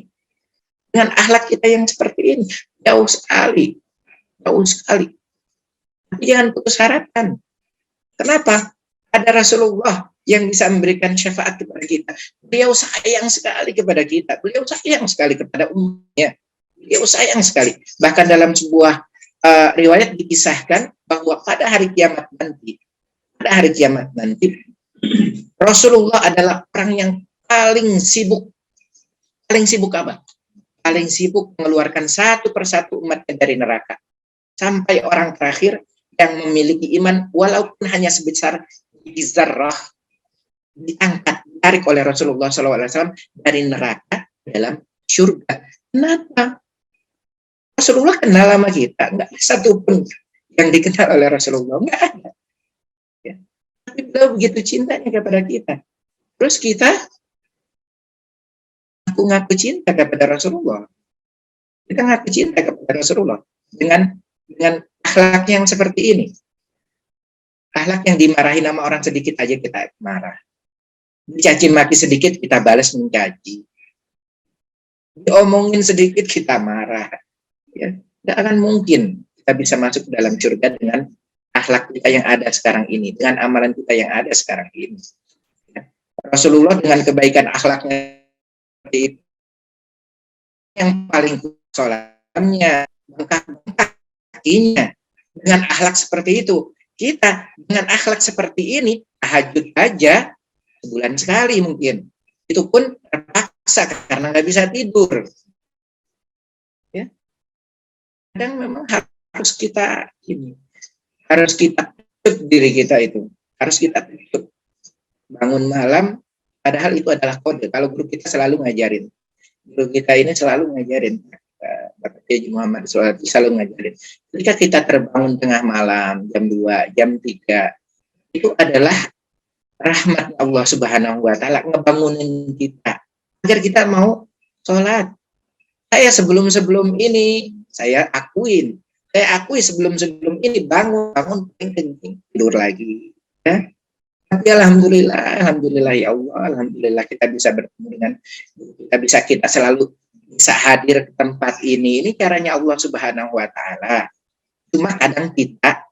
Dengan akhlak kita yang seperti ini. Jauh sekali. Jauh sekali. Tapi jangan putus harapan. Kenapa? Ada Rasulullah yang bisa memberikan syafaat kepada kita. Beliau sayang sekali kepada kita. Beliau sayang sekali kepada umatnya. Beliau sayang sekali. Bahkan dalam sebuah riwayat dikisahkan bahwa pada hari kiamat nanti, Rasulullah adalah orang yang paling sibuk. Paling sibuk apa? Paling sibuk mengeluarkan satu persatu umatnya dari neraka. Sampai orang terakhir yang memiliki iman, walaupun hanya sebesar biji zarrah, diangkat, ditarik oleh Rasulullah SAW dari neraka dalam surga. Kenapa? Rasulullah kenal sama kita, nggak ada satupun yang dikenal oleh Rasulullah, nggak ada. Ya. Tapi beliau begitu cintanya kepada kita. Terus kita ngaku cinta kepada Rasulullah. Kita ngaku cinta kepada Rasulullah dengan akhlak yang seperti ini. Akhlak yang dimarahin sama orang sedikit aja kita marah. Dicaci maki sedikit kita balas mencaci. Diomongin sedikit kita marah. Ya, tidak akan mungkin kita bisa masuk ke dalam surga dengan akhlak kita yang ada sekarang ini, dengan amalan kita yang ada sekarang ini. Ya. Rasulullah dengan kebaikan akhlaknya yang paling sholatnya, bengkak kakinya, dengan akhlak seperti itu. Kita dengan akhlak seperti ini, tahajud aja sebulan sekali mungkin. Itu pun terpaksa karena nggak bisa tidur. Ya. Kadang memang harus kita tutup diri kita itu. Harus kita tutup. Bangun malam, padahal itu adalah kode. Kalau guru kita selalu ngajarin. Guru kita ini selalu ngajarin. Bapak Haji Muhammad selalu ngajarin. Ketika kita terbangun tengah malam, jam 2, jam 3, itu adalah rahmat Allah Subhanahu wa Ta'ala ngebangunin kita agar kita mau sholat. Saya sebelum ini, saya akui sebelum ini bangun paling kencing, tidur lagi. Ya. Tapi alhamdulillah ya Allah, alhamdulillah kita bisa bertemu dengan kita selalu bisa hadir ke tempat ini. Ini caranya Allah Subhanahu wa Ta'ala. Cuma kadang kita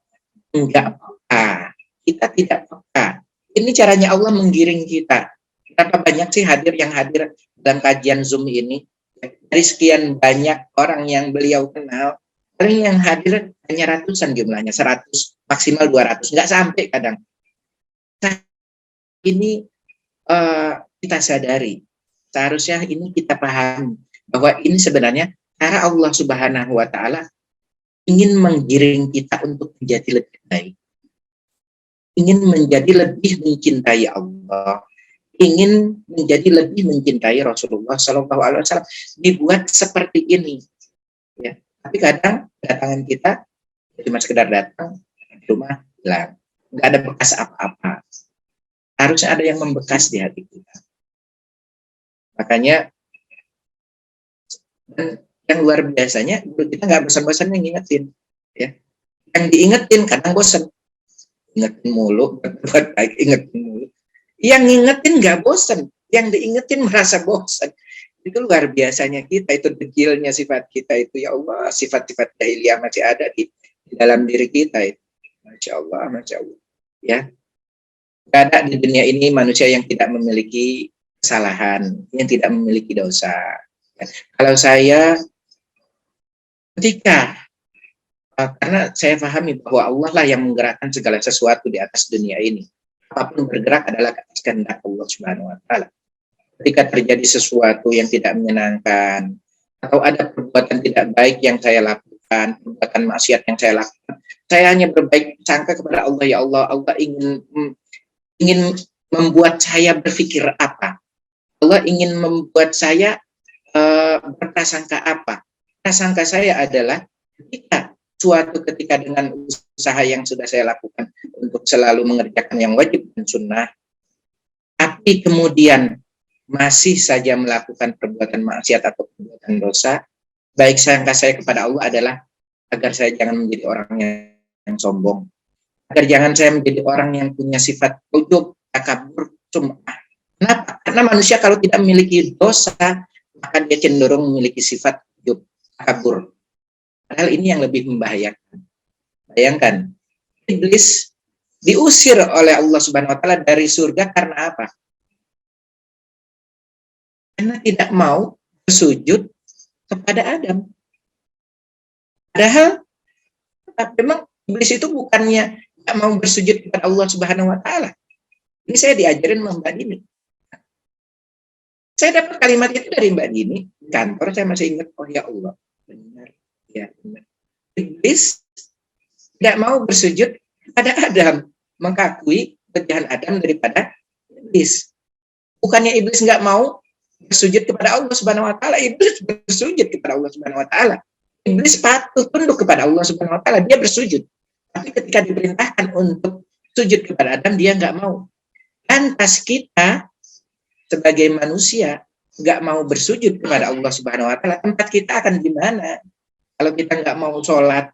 enggak peka. Kita tidak peka. Ini caranya Allah menggiring kita. Berapa banyak sih hadir dalam kajian Zoom ini? Dari sekian banyak orang yang beliau kenal, paling yang hadir hanya ratusan jumlahnya, 100, maksimal 200. Enggak sampai kadang. Ini kita sadari. Seharusnya ini kita pahami. Bahwa ini sebenarnya cara Allah Subhanahu wa Ta'ala ingin menggiring kita untuk menjadi lebih baik. Ingin menjadi lebih mencintai Allah. Ingin menjadi lebih mencintai Rasulullah SAW. Dibuat seperti ini. Ya. Tapi kadang kedatangan kita cuma sekedar datang, cuma hilang. Nggak ada bekas apa-apa. Harusnya ada yang membekas di hati kita. Makanya yang luar biasanya kita nggak bosan-bosan ngingetin, ya. Yang diingetin kadang bosan, ingetin mulu, ingetin mulu. Yang ngingetin nggak bosan, yang diingetin merasa bosan. Itu luar biasanya kita, itu degilnya sifat kita itu, ya Allah, sifat-sifat jahiliyah masih ada di dalam diri kita itu. Masya Allah, ya. Tidak ada di dunia ini manusia yang tidak memiliki kesalahan, yang tidak memiliki dosa. Kalau saya Ketika karena saya pahami bahwa Allah lah yang menggerakkan segala sesuatu di atas dunia ini. Apapun bergerak adalah atas kehendak Allah Subhanahu wa taala. Ketika terjadi sesuatu yang tidak menyenangkan atau ada perbuatan tidak baik yang saya lakukan, perbuatan maksiat yang saya lakukan, saya hanya berbaik sangka kepada Allah, ya Allah, Allah ingin membuat saya berpikir apa? Allah ingin membuat saya berprasangka apa? Prasangka saya adalah ketika dengan usaha yang sudah saya lakukan untuk selalu mengerjakan yang wajib dan sunnah, tapi kemudian masih saja melakukan perbuatan maksiat atau perbuatan dosa, baik sangka saya kepada Allah adalah agar saya jangan menjadi orang yang sombong, agar jangan saya menjadi orang yang punya sifat ujub, takabur, sum'ah. Kenapa? Karena manusia kalau tidak memiliki dosa, maka dia cenderung memiliki sifat ujub, takabur. Padahal ini yang lebih membahayakan. Bayangkan, iblis diusir oleh Allah Subhanahu wa taala dari surga karena apa? Karena tidak mau bersujud kepada Adam. Padahal memang iblis itu bukannya tidak mau bersujud kepada Allah Subhanahu wa taala. Ini saya diajarin sama Mbak Dini. Saya dapat kalimat itu dari Mbak Dini. Kantor saya masih ingat, oh ya Allah, benar. Ya, benar. Iblis tidak mau bersujud kepada Adam, mengakui kebenaran Adam daripada iblis. Bukannya iblis nggak mau bersujud kepada Allah Subhanahu wa taala, iblis bersujud kepada Allah Subhanahu wa taala. Iblis patuh tunduk kepada Allah Subhanahu wa taala, dia bersujud. Tapi ketika diperintahkan untuk sujud kepada Adam, dia nggak mau. Lantas kita sebagai manusia nggak mau bersujud kepada Allah Subhanahu wa taala, tempat kita akan di mana? Kalau kita nggak mau sholat,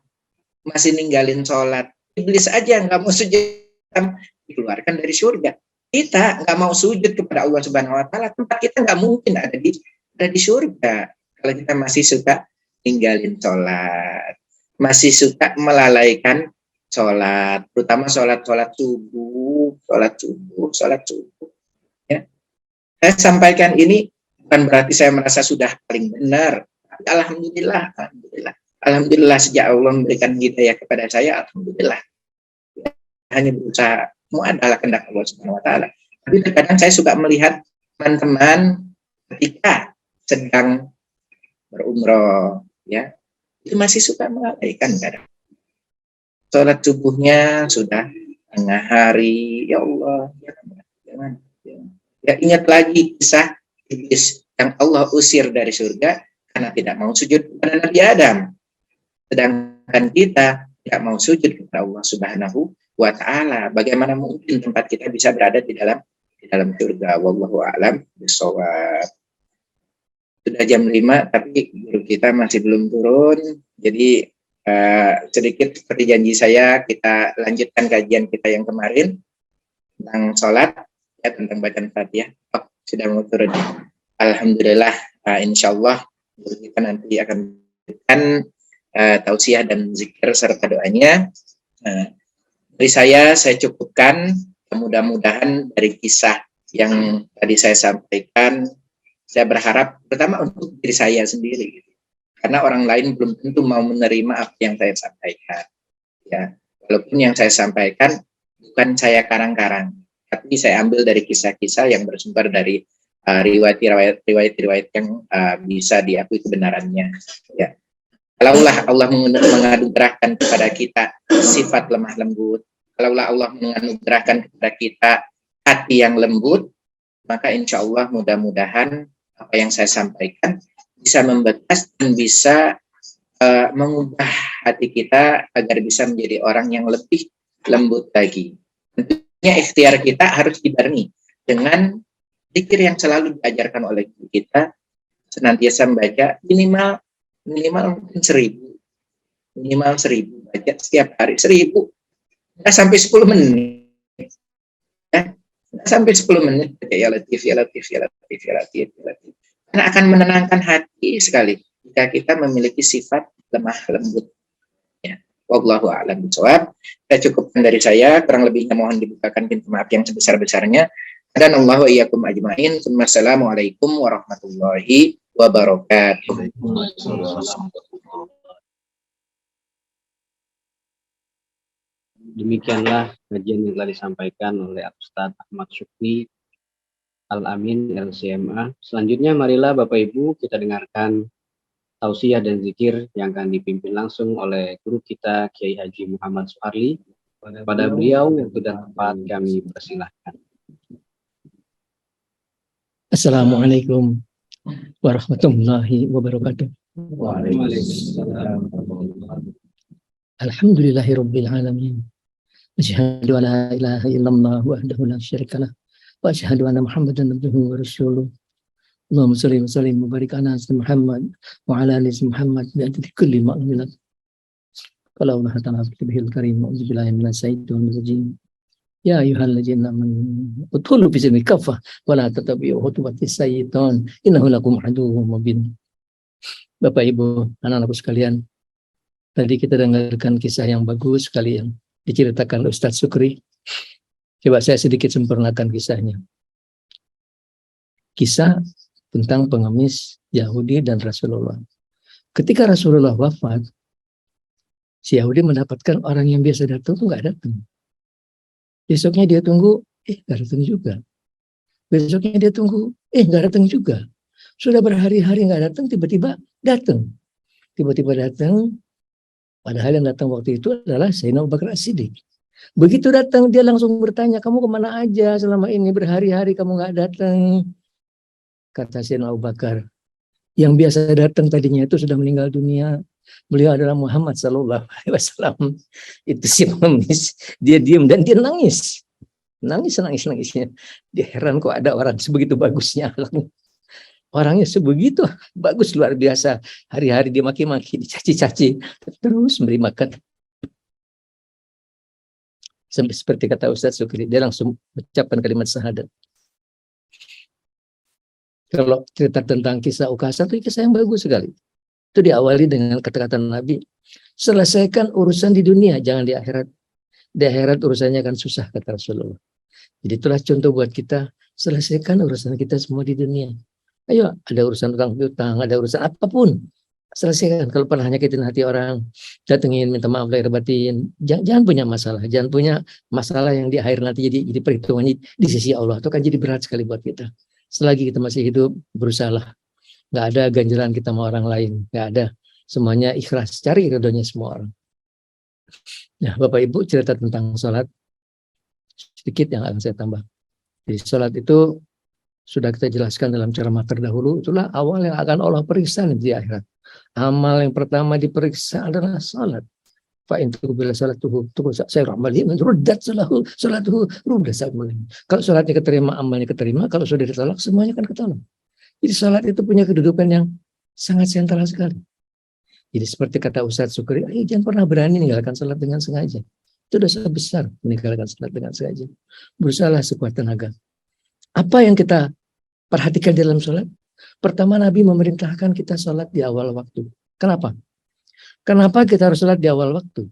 masih ninggalin sholat, iblis aja nggak mau sujud, dikeluarkan dari surga. Kita nggak mau sujud kepada Allah Subhanahu wa taala, tempat kita nggak mungkin ada di surga. Kalau kita masih suka ninggalin sholat, masih suka melalaikan sholat, terutama sholat subuh. Ya. Saya sampaikan ini bukan berarti saya merasa sudah paling benar. Alhamdulillah sejak Allah memberikan hidayah kepada saya, alhamdulillah. Hanya berusaha, semua adalah kehendak Allah Subhanahu wa taala. Tapi terkadang saya suka melihat teman-teman ketika sedang berumroh, ya, itu masih suka melalaikan kadang. Sholat subuhnya sudah tengah hari, ya Allah, jangan. Ya, ingat lagi kisah iblis yang Allah usir dari surga karena tidak mau sujud kepada Nabi Adam. Sedangkan kita tidak mau sujud kepada Allah Subhanahu wa taala. Bagaimana mungkin tempat kita bisa berada di dalam surga? Wallahu a'lam bishawab. Sudah jam 5 tapi guru kita masih belum turun. Jadi sedikit seperti janji saya, kita lanjutkan kajian kita yang kemarin tentang sholat, ya, tentang bacaan Fatihah. Oh, sudah mau turun. Alhamdulillah, insyaallah kita nanti akan berikan tausiah dan zikir serta doanya. Dari saya cukupkan. Mudah-mudahan dari kisah yang tadi saya sampaikan, saya berharap pertama untuk diri saya sendiri, karena orang lain belum tentu mau menerima apa yang saya sampaikan. Ya, walaupun yang saya sampaikan bukan saya karang-karang, tapi saya ambil dari kisah-kisah yang bersumber dari riwayat-riwayat yang bisa diakui kebenarannya. Ya. Kalaulah Allah menganugerahkan kepada kita sifat lemah lembut, kalaulah Allah menganugerahkan kepada kita hati yang lembut, maka insya Allah mudah-mudahan apa yang saya sampaikan bisa membekas dan bisa mengubah hati kita agar bisa menjadi orang yang lebih lembut lagi. Tentunya ikhtiar kita harus dibarengi dengan zikir yang selalu diajarkan oleh guru kita, senantiasa membaca minimal mungkin 1000, minimal 1000 baca setiap hari, 1000, nggak sampai 10 menit, ya, nggak sampai 10 menit baca ya latif, karena akan menenangkan hati sekali jika kita memiliki sifat lemah lembut. Ya. Wallahu a'lam bishawab. Saya cukupkan dari saya, kurang lebihnya mohon dibukakan pintu maaf yang sebesar-besarnya. Dan Allah wa iyyakum ajma'in. Assalamualaikum warahmatullahi wabarakatuh. Demikianlah kajian yang telah disampaikan oleh Ustadz Ahmad Syukri Al-Amin LCMA. Selanjutnya marilah Bapak Ibu kita dengarkan tausiah dan zikir yang akan dipimpin langsung oleh guru kita Kiai Haji Muhammad Suharli. Pada beliau waktu dan tempat kami persilahkan. Assalamualaikum warahmatullahi wabarakatuh. Waalaikumsalam. Alhamdulillahirabbil alamin. Asyhadu an la ilaha illallah wahdahu la syarika lah wa asyhadu anna Muhammadan abduhu wa rasuluh. Allahumma shalli wa sallim wa barik ala Muhammad wa ala ali Muhammad bi adadi kulli ma'lumin. Qala Allah ta'ala fi kitabil karim, a'udzu billahi minasy syaithanir rajim. Ya ayyuhalladzina amanu udkhulu fi silmi kaffah wa la tattabi'u khutuwatis syaitan innahu lakum aduwwun mubin. Bapak Ibu, anak-anakku sekalian, tadi kita dengarkan kisah yang bagus sekali yang diceritakan Ustadz Syukri. Coba saya sedikit sempurnakan kisahnya. Kisah tentang pengemis Yahudi dan Rasulullah. Ketika Rasulullah wafat, si Yahudi mendapatkan orang yang biasa datang itu nggak datang. Besoknya dia tunggu, nggak datang juga. Besoknya dia tunggu, nggak datang juga. Sudah berhari-hari nggak datang, tiba-tiba datang. Tiba-tiba datang, padahal yang datang waktu itu adalah Sayyidina Abu Bakar As-Siddiq. Begitu datang, dia langsung bertanya, kamu kemana aja selama ini, berhari-hari kamu nggak datang. Kata Sayyidina Abu Bakar, yang biasa datang tadinya itu sudah meninggal dunia. Beliau adalah Muhammad Sallallahu Alaihi Wasallam. Itu si pengemis. Dia diam dan dia nangis. Nangisnya. Dia heran kok ada orang sebegitu bagusnya. Orangnya sebegitu bagus, luar biasa. Hari-hari dia maki-maki, dicaci-caci. Terus memberi makan. Sampai seperti kata Ustadz Syukri, dia langsung mengucapkan kalimat syahadat. Kalau cerita tentang kisah Ukasa itu kisah yang bagus sekali. Itu diawali dengan kata-kata Nabi, selesaikan urusan di dunia, jangan di akhirat. Di akhirat urusannya akan susah, kata Rasulullah. Jadi itulah contoh buat kita, selesaikan urusan kita semua di dunia. Ayo, ada urusan utang, ada urusan apapun, selesaikan. Kalau pernah nyakitin hati orang, datengin, minta maaf lahir batin. Jangan punya masalah, jangan punya masalah yang di akhir nanti jadi perhitungannya di sisi Allah. Itu kan jadi berat sekali buat kita. Selagi kita masih hidup, berusahalah. Nggak ada ganjaran kita sama orang lain, nggak ada. Semuanya ikhlas, cari ridhonya semua orang. Nah, Bapak Ibu, cerita tentang sholat sedikit yang akan saya tambah. Jadi sholat itu sudah kita jelaskan dalam ceramah terdahulu, itulah awal yang akan Allah periksa di akhirat. Amal yang pertama diperiksa adalah sholat. Fa'in tuqbila sholatuhu saya ramalih ruddat sholatuhu ruddat sa'amalih. Kalau sholatnya keterima, amalnya keterima. Kalau sudah ditolak, semuanya akan ketolak. Jadi sholat itu punya kedudukan yang sangat sentral sekali. Jadi seperti kata Ustadz Syukri, jangan pernah berani meninggalkan sholat dengan sengaja. Itu dosa besar meninggalkan sholat dengan sengaja. Berusahalah sekuat tenaga. Apa yang kita perhatikan dalam sholat? Pertama, Nabi memerintahkan kita sholat di awal waktu. Kenapa? Kenapa kita harus sholat di awal waktu?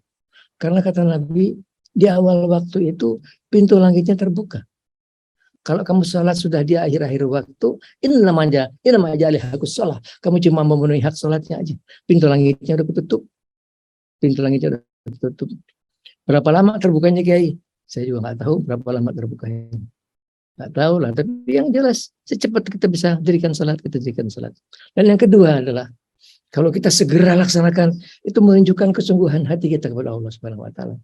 Karena kata Nabi, di awal waktu itu pintu langitnya terbuka. Kalau kamu sholat sudah di akhir-akhir waktu, ini namanya alihakus sholat. Kamu cuma memenuhi hak sholatnya aja. Pintu langitnya udah ketutup. Berapa lama terbukanya, Kiai? Saya juga nggak tahu berapa lama terbukanya. Nggak tahu lah. Tapi yang jelas, secepat kita bisa dirikan sholat, kita dirikan sholat. Dan yang kedua adalah, kalau kita segera laksanakan, itu menunjukkan kesungguhan hati kita kepada Allah Subhanahu Wa Taala.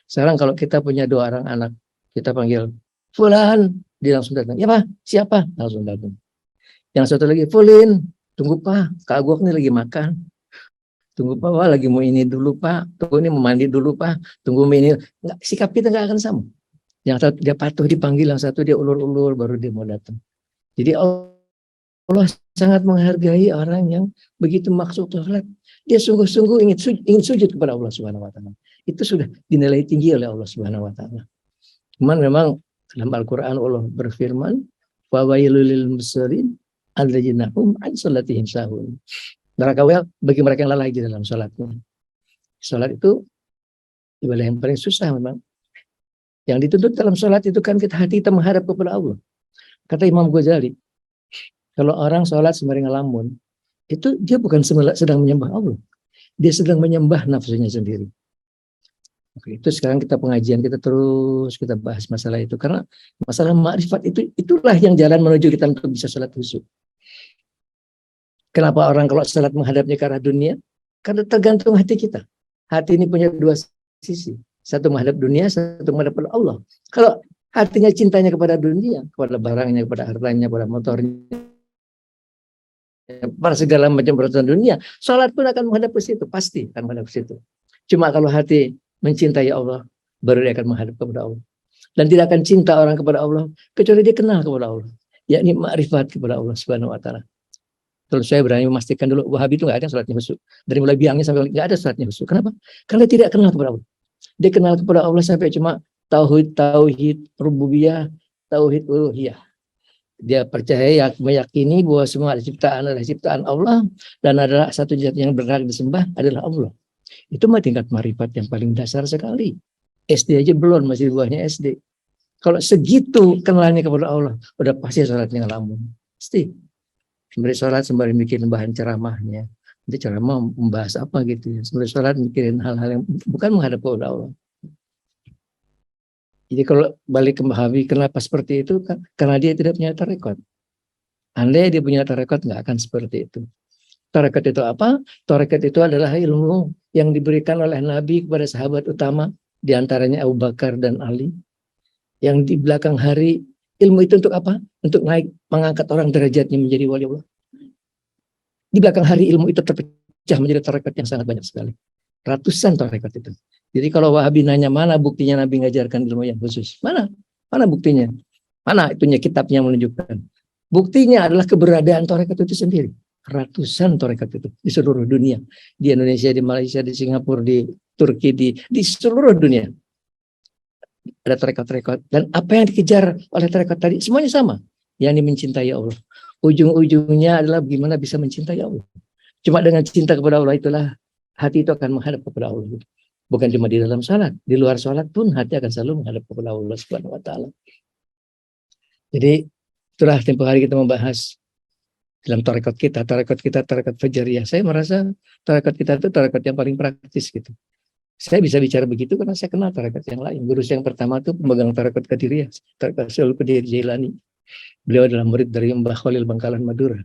Sekarang kalau kita punya 2 orang anak, kita panggil Fulan, dia langsung datang. Ya Pak, siapa? Langsung datang. Yang satu lagi, Fulin, tunggu Pak, Kak Agwak ini lagi makan. Tunggu Pak, wah lagi mau ini dulu Pak. Tunggu ini mau mandi dulu Pak. Tunggu ini. Nggak, sikap kita nggak akan sama. Yang satu dia patuh dipanggil, yang satu dia ulur-ulur baru dia mau datang. Jadi Allah sangat menghargai orang yang begitu maksud sholat. Dia sungguh-sungguh ingin sujud kepada Allah Subhanahu Wa Taala. Itu sudah dinilai tinggi oleh Allah Subhanahu Wa Taala. Cuman memang dalam Al-Quran Allah berfirman, fawailul lil musallin alladzina hum an sholatihim sahun. Neraka bagi mereka yang lalai di dalam sholatnya. Sholat itu ibadah yang paling susah memang. Yang dituntut dalam sholat itu kan hati kita menghadap kepada Allah. Kata Imam Ghazali, kalau orang sholat sembari ngelamun, itu dia bukan sedang menyembah Allah. Dia sedang menyembah nafsunya sendiri. Oke, itu sekarang kita pengajian kita terus kita bahas masalah itu karena masalah makrifat itulah yang jalan menuju kita untuk bisa sholat khusyuk. Kenapa orang kalau sholat menghadapnya ke arah dunia? Karena tergantung hati kita. Hati ini punya dua sisi. Satu menghadap dunia, satu menghadap pada Allah. Kalau hatinya cintanya kepada dunia, kepada barangnya, kepada hartanya, kepada motornya, pada segala macam peraturan dunia, sholat pun akan menghadap ke situ, pasti akan menghadap ke situ. Cuma kalau hati mencintai Allah, baru dia akan menghadap kepada Allah. Dan tidak akan cinta orang kepada Allah, kecuali dia kenal kepada Allah. Yakni makrifat kepada Allah Subhanahu wa Ta'ala. Terus saya berani memastikan dulu, Wahabi itu nggak ada sholatnya khusyuk. Dari mulai biangnya sampai nggak ada sholatnya khusyuk. Kenapa? Karena dia tidak kenal kepada Allah. Dia kenal kepada Allah sampai cuma tauhid rububiyah, tauhid uluhiyah. Dia percaya, meyakini bahwa semua ciptaan adalah ciptaan Allah dan adalah satu zat yang berhak disembah adalah Allah. Itu mah tingkat marifat yang paling dasar sekali. SD aja belum, masih buahnya SD. Kalau segitu kenalnya kepada Allah, udah pasti sholatnya ngelamun. Pasti. Sembari sholat, sembari mikirin bahan ceramahnya. Nanti ceramah membahas apa gitu ya. Sembari sholat mikirin hal-hal yang bukan menghadap kepada Allah. Jadi kalau balik ke Wahabi, kenapa seperti itu? Karena dia tidak punya tarekat. Andai dia punya tarekat, nggak akan seperti itu. Tarekat itu apa? Tarekat itu adalah ilmu yang diberikan oleh Nabi kepada sahabat utama, diantaranya Abu Bakar dan Ali. Yang di belakang hari, ilmu itu untuk apa? Untuk naik, mengangkat orang derajatnya menjadi wali Allah. Di belakang hari ilmu itu terpecah menjadi tarekat yang sangat banyak sekali. Ratusan tarekat itu. Jadi kalau Wahabi nanya mana buktinya Nabi ngajarkan ilmu yang khusus? Mana? Mana buktinya? Mana itunya kitabnya menunjukkan? Buktinya adalah keberadaan tarekat itu sendiri. Ratusan tarekat itu di seluruh dunia. Di Indonesia, di Malaysia, di Singapura, di Turki, di seluruh dunia. Ada tarekat-tarekat. Dan apa yang dikejar oleh tarekat tadi? Semuanya sama. Yang mencintai Allah. Ujung-ujungnya adalah bagaimana bisa mencintai Allah. Cuma dengan cinta kepada Allah itulah hati itu akan menghadap kepada Allah. Bukan cuma di dalam salat, di luar salat pun hati akan selalu menghadap kepada Allah Subhanahu wa Ta'ala. Jadi itulah tempoh hari kita membahas dalam tarekat kita, tarekat Fajariyah. Saya merasa tarekat kita itu tarekat yang paling praktis gitu. Saya bisa bicara begitu karena saya kenal tarekat yang lain. Guru saya yang pertama itu pemegang tarekat Qadiriyah, tarekat Syaikhul Qadir Jailani. Beliau adalah murid dari Mbah Khalil Bangkalan Madura.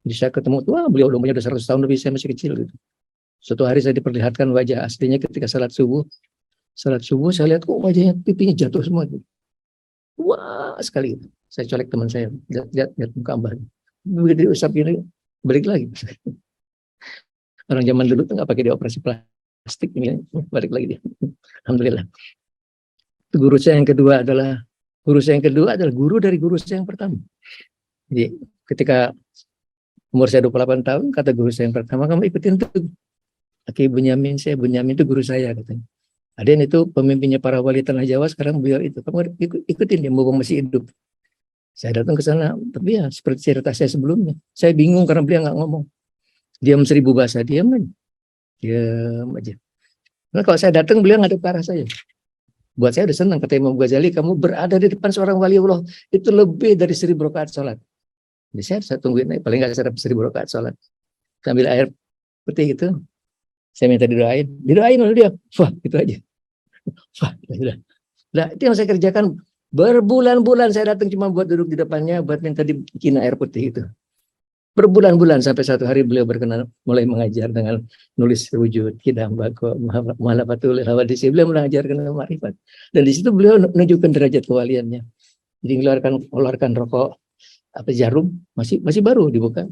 Jadi saya ketemu, wah beliau umurnya udah 100 tahun lebih, saya masih kecil gitu. Suatu hari saya diperlihatkan wajah aslinya ketika salat subuh. Salat subuh saya lihat kok wajahnya pipinya jatuh semua. Wah sekali. Saya colek teman saya, lihat muka Mbah. Begitu diusap ini balik lagi. Orang zaman dulu tuh nggak pakai dioperasi plastik ini, balik lagi dia. Alhamdulillah. Guru saya yang kedua adalah guru dari guru saya yang pertama. Jadi ketika umur saya 28 tahun, kata guru saya yang pertama, kamu ikutin tuh Aki Bunyamin, Bunyamin itu guru saya katanya. Aden itu pemimpinnya para wali tanah Jawa, sekarang beliau itu. Kamu ikutin dia, mumpung masih hidup. Saya datang ke sana, tapi ya seperti cerita saya sebelumnya. Saya bingung karena beliau nggak ngomong. Diam 1000 bahasa, diam aja. Nah, kalau saya datang, beliau ngadep ke arah saya. Buat saya udah senang, kata Imam Ghazali, kamu berada di depan seorang wali Allah, itu lebih dari 1000 rakaat sholat. Jadi saya tungguin, paling nggak saya dapat 1000 rakaat sholat. Sambil air putih gitu. Saya minta didoain oleh dia. Wah, itu aja. Wah, sudah. Nah, itu yang saya kerjakan berbulan-bulan. Saya datang cuma buat duduk di depannya, buat minta dibikin air putih itu. Berbulan-bulan sampai satu hari beliau berkenan mulai mengajar dengan nulis wujud, kidam, bako, mahalafatul hawadisi. Beliau mengajarkan makrifat. Dan di situ beliau menunjukkan derajat kewaliannya. Jadi mengeluarkan rokok jarum masih baru dibuka.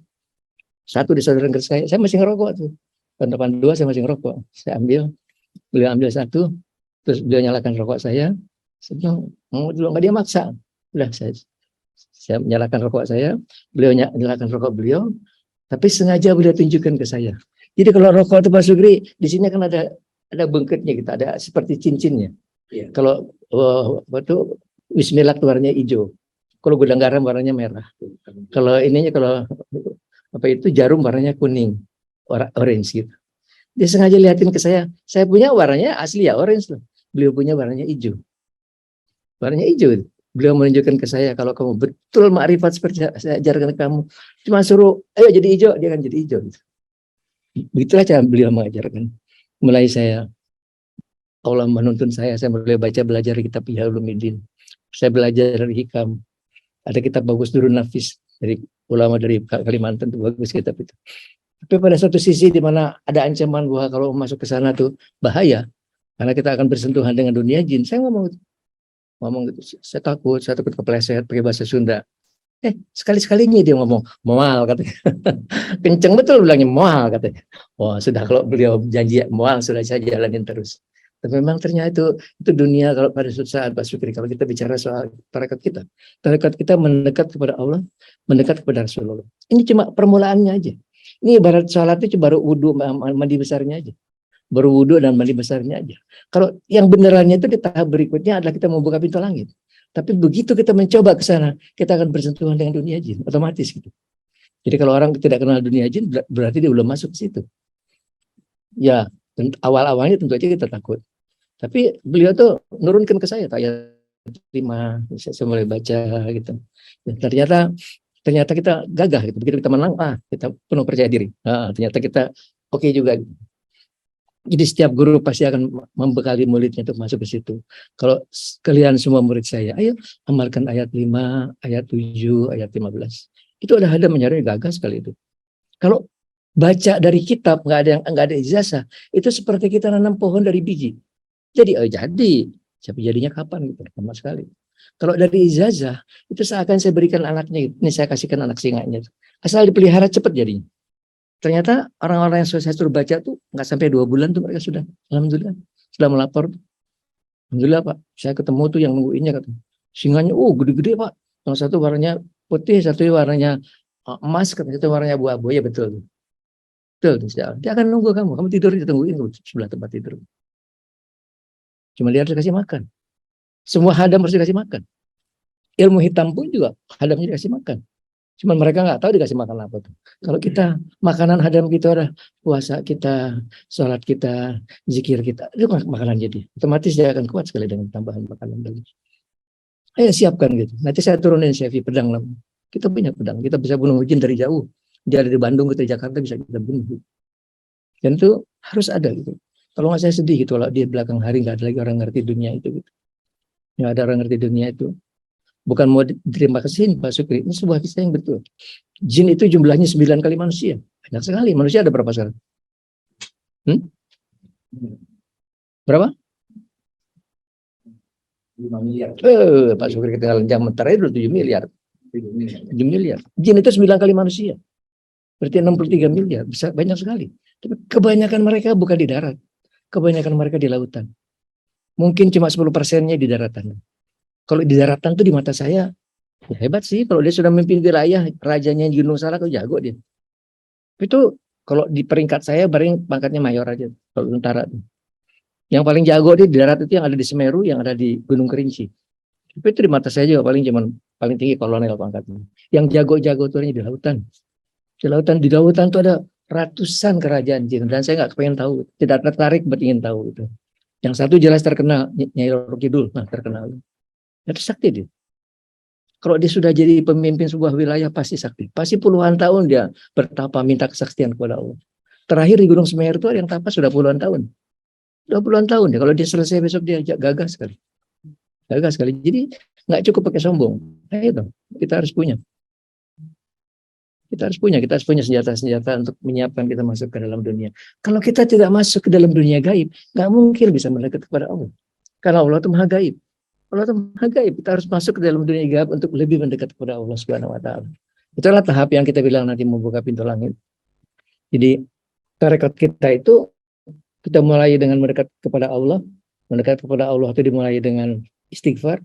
Satu disodorkan ke saya masih ngerokok tuh. Tahun 82 saya masih ngerokok. Saya beliau ambil satu, terus beliau nyalakan rokok saya bilang, mau dulu nggak, dia maksa. Udah saya menyalakan rokok saya, beliau nyalakan rokok beliau, tapi sengaja beliau tunjukkan ke saya. Jadi kalau rokok itu Pak Sugri, di sini kan ada bengketnya gitu, ada seperti cincinnya. Ya. Kalau waktu Bismillah warnanya hijau, kalau gudang garam warnanya merah. Kalau jarum warnanya kuning. Orange gitu. Dia sengaja lihatin ke saya punya warnanya asli ya orange loh. Beliau punya warnanya hijau. Warnanya hijau. Beliau menunjukkan ke saya kalau kamu betul makrifat seperti saya ajarkan kamu, cuma suruh ayo jadi hijau, dia akan jadi hijau. Begitulah cara beliau mengajarkan. Mulai saya Allah menuntun saya mulai belajar kitab Ihya Ulumuddin. Saya belajar dari Hikam. Ada kitab bagus Durun Nafis dari ulama dari Kalimantan, itu bagus kitab itu. Tapi pada satu sisi di mana ada ancaman bahwa kalau masuk ke sana tuh bahaya, karena kita akan bersentuhan dengan dunia jin. Saya ngomong gitu, saya takut kepleset pakai bahasa Sunda. Sekali-sekalinya dia ngomong moal katanya. Kenceng betul bilangnya moal katanya. Wah, sudah kalau beliau janji moal sudah saya jalanin terus. Tapi memang ternyata itu dunia kalau pada suatu saat Pak Sukri, kalau kita bicara soal tarekat kita mendekat kepada Allah, mendekat kepada Rasulullah. Ini cuma permulaannya aja. Ini ibarat sholat itu baru wudhu mandi besarnya aja. Baru wudhu dan mandi besarnya aja. Kalau yang benerannya itu di tahap berikutnya adalah kita membuka pintu langit. Tapi begitu kita mencoba ke sana, kita akan bersentuhan dengan dunia jin, otomatis gitu. Jadi kalau orang tidak kenal dunia jin, berarti dia belum masuk ke situ. Ya, awal-awalnya tentu aja kita takut. Tapi beliau tuh nurunkan ke saya ayat 5, saya mulai baca gitu. Dan ternyata kita gagah gitu. Begitu kita menang, kita penuh percaya diri. Ternyata kita oke juga. Jadi setiap guru pasti akan membekali muridnya untuk masuk ke situ. Kalau kalian semua murid saya, ayo amalkan ayat 5, ayat 7, ayat 15. Itu ada menyadari gagah sekali itu. Kalau baca dari kitab nggak ada ijazah, itu seperti kita nanam pohon dari biji. Jadi tapi jadinya kapan gitu, lama sekali. Kalau dari ijazah itu seakan saya berikan anaknya, ini saya kasihkan anak singanya. Asal dipelihara cepat jadinya. Ternyata orang-orang yang saya suruh baca tuh nggak sampai 2 bulan tuh mereka sudah, alhamdulillah, sudah melapor. Alhamdulillah Pak, saya ketemu tuh yang nungguinnya katanya. Singanya, gede-gede Pak. Yang satu warnanya putih, satu warnanya emas, satu warnanya abu-abu. Ya betul. Betul, dia akan nunggu kamu tidur ditungguin sebelah tempat tidur. Cuma dia harus kasih makan. Semua hadam harus dikasih makan. Ilmu hitam pun juga hadamnya dikasih makan. Cuma mereka nggak tahu dikasih makan apa tuh. Kalau kita makanan hadam kita ada puasa kita, sholat kita, zikir kita, itu makanan jadi. Otomatis dia akan kuat sekali dengan tambahan makanan tadi. Ayo siapkan gitu. Nanti saya turunin CV pedang lah. Kita punya pedang, kita bisa bunuh jin dari jauh. Dia dari Bandung ke Jakarta bisa kita bunuh. Dan itu harus ada gitu. Kalau nggak saya sedih gitu, kalau di belakang hari nggak ada lagi orang ngerti dunia itu gitu. Nggak ada orang ngerti dunia itu. Bukan mau diterima kasih Pak Sukri, ini sebuah kisah yang betul. Jin itu jumlahnya 9 kali manusia. Banyak sekali. Manusia ada berapa sekarang? Berapa? 5 miliar. Pak Sukri ketinggalan jam terakhir dulu 7 miliar. 7 miliar. Jin itu 9 kali manusia. Berarti 63 miliar. Bisa banyak sekali. Tapi kebanyakan mereka bukan di darat. Kebanyakan mereka di lautan. Mungkin cuma 10%-nya di daratan. Kalau di daratan tuh di mata saya ya hebat sih. Kalau dia sudah memimpin wilayah, rajanya Gunung Salak tuh jago dia. Itu kalau di peringkat saya paling pangkatnya mayor aja. Kalau tentara tuh. Yang paling jago dia di darat itu yang ada di Semeru, yang ada di Gunung Kerinci. Tapi itu di mata saya juga paling tinggi kolonel pangkatnya. Yang jago-jago tuh di lautan. Di lautan tuh ada ratusan kerajaan jin dan saya nggak kepengen tahu, tidak tertarik buat ingin tahu itu. Yang satu jelas terkenal, Nyai Roro Kidul, terkenal. Itu sakti dia. Kalau dia sudah jadi pemimpin sebuah wilayah pasti sakti. Pasti puluhan tahun dia bertapa minta kesaktian kepada Allah. Terakhir di Gunung Semeru itu ada yang tapa sudah puluhan tahun. Sudah puluhan tahun ya. Kalau dia selesai besok dia gagah sekali. Gagah sekali. Jadi nggak cukup pakai sombong. Nah itu kita harus punya. Kita harus punya senjata-senjata untuk menyiapkan kita masuk ke dalam dunia. Kalau kita tidak masuk ke dalam dunia gaib, nggak mungkin bisa mendekat kepada Allah. Karena Allah itu maha gaib. Allah itu maha gaib. Kita harus masuk ke dalam dunia gaib untuk lebih mendekat kepada Allah Subhanahu Wa Taala. Itulah tahap yang kita bilang nanti membuka pintu langit. Jadi tarekat kita itu kita mulai dengan mendekat kepada Allah. Mendekat kepada Allah itu dimulai dengan istighfar.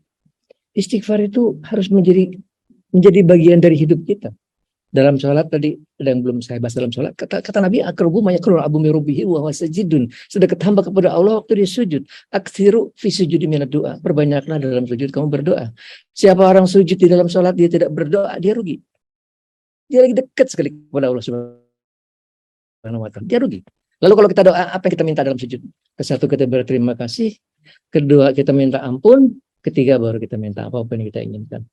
Istighfar itu harus menjadi bagian dari hidup kita. Dalam sholat tadi ada yang belum saya bahas dalam sholat, kata Nabi aqrabu ma yakunu abu mirubihi wa sajidun, sedekat hamba kepada Allah waktu dia sujud. Aksiru fi sujudi minad doa, perbanyaklah dalam sujud kamu berdoa. Siapa orang sujud di dalam sholat dia tidak berdoa, dia rugi. Dia lagi dekat sekali kepada Allah Subhanahu wa Ta'ala, dia rugi. Lalu kalau kita doa, apa yang kita minta dalam sujud? Kesatu kita berterima kasih, kedua kita minta ampun, ketiga baru kita minta apa yang kita inginkan.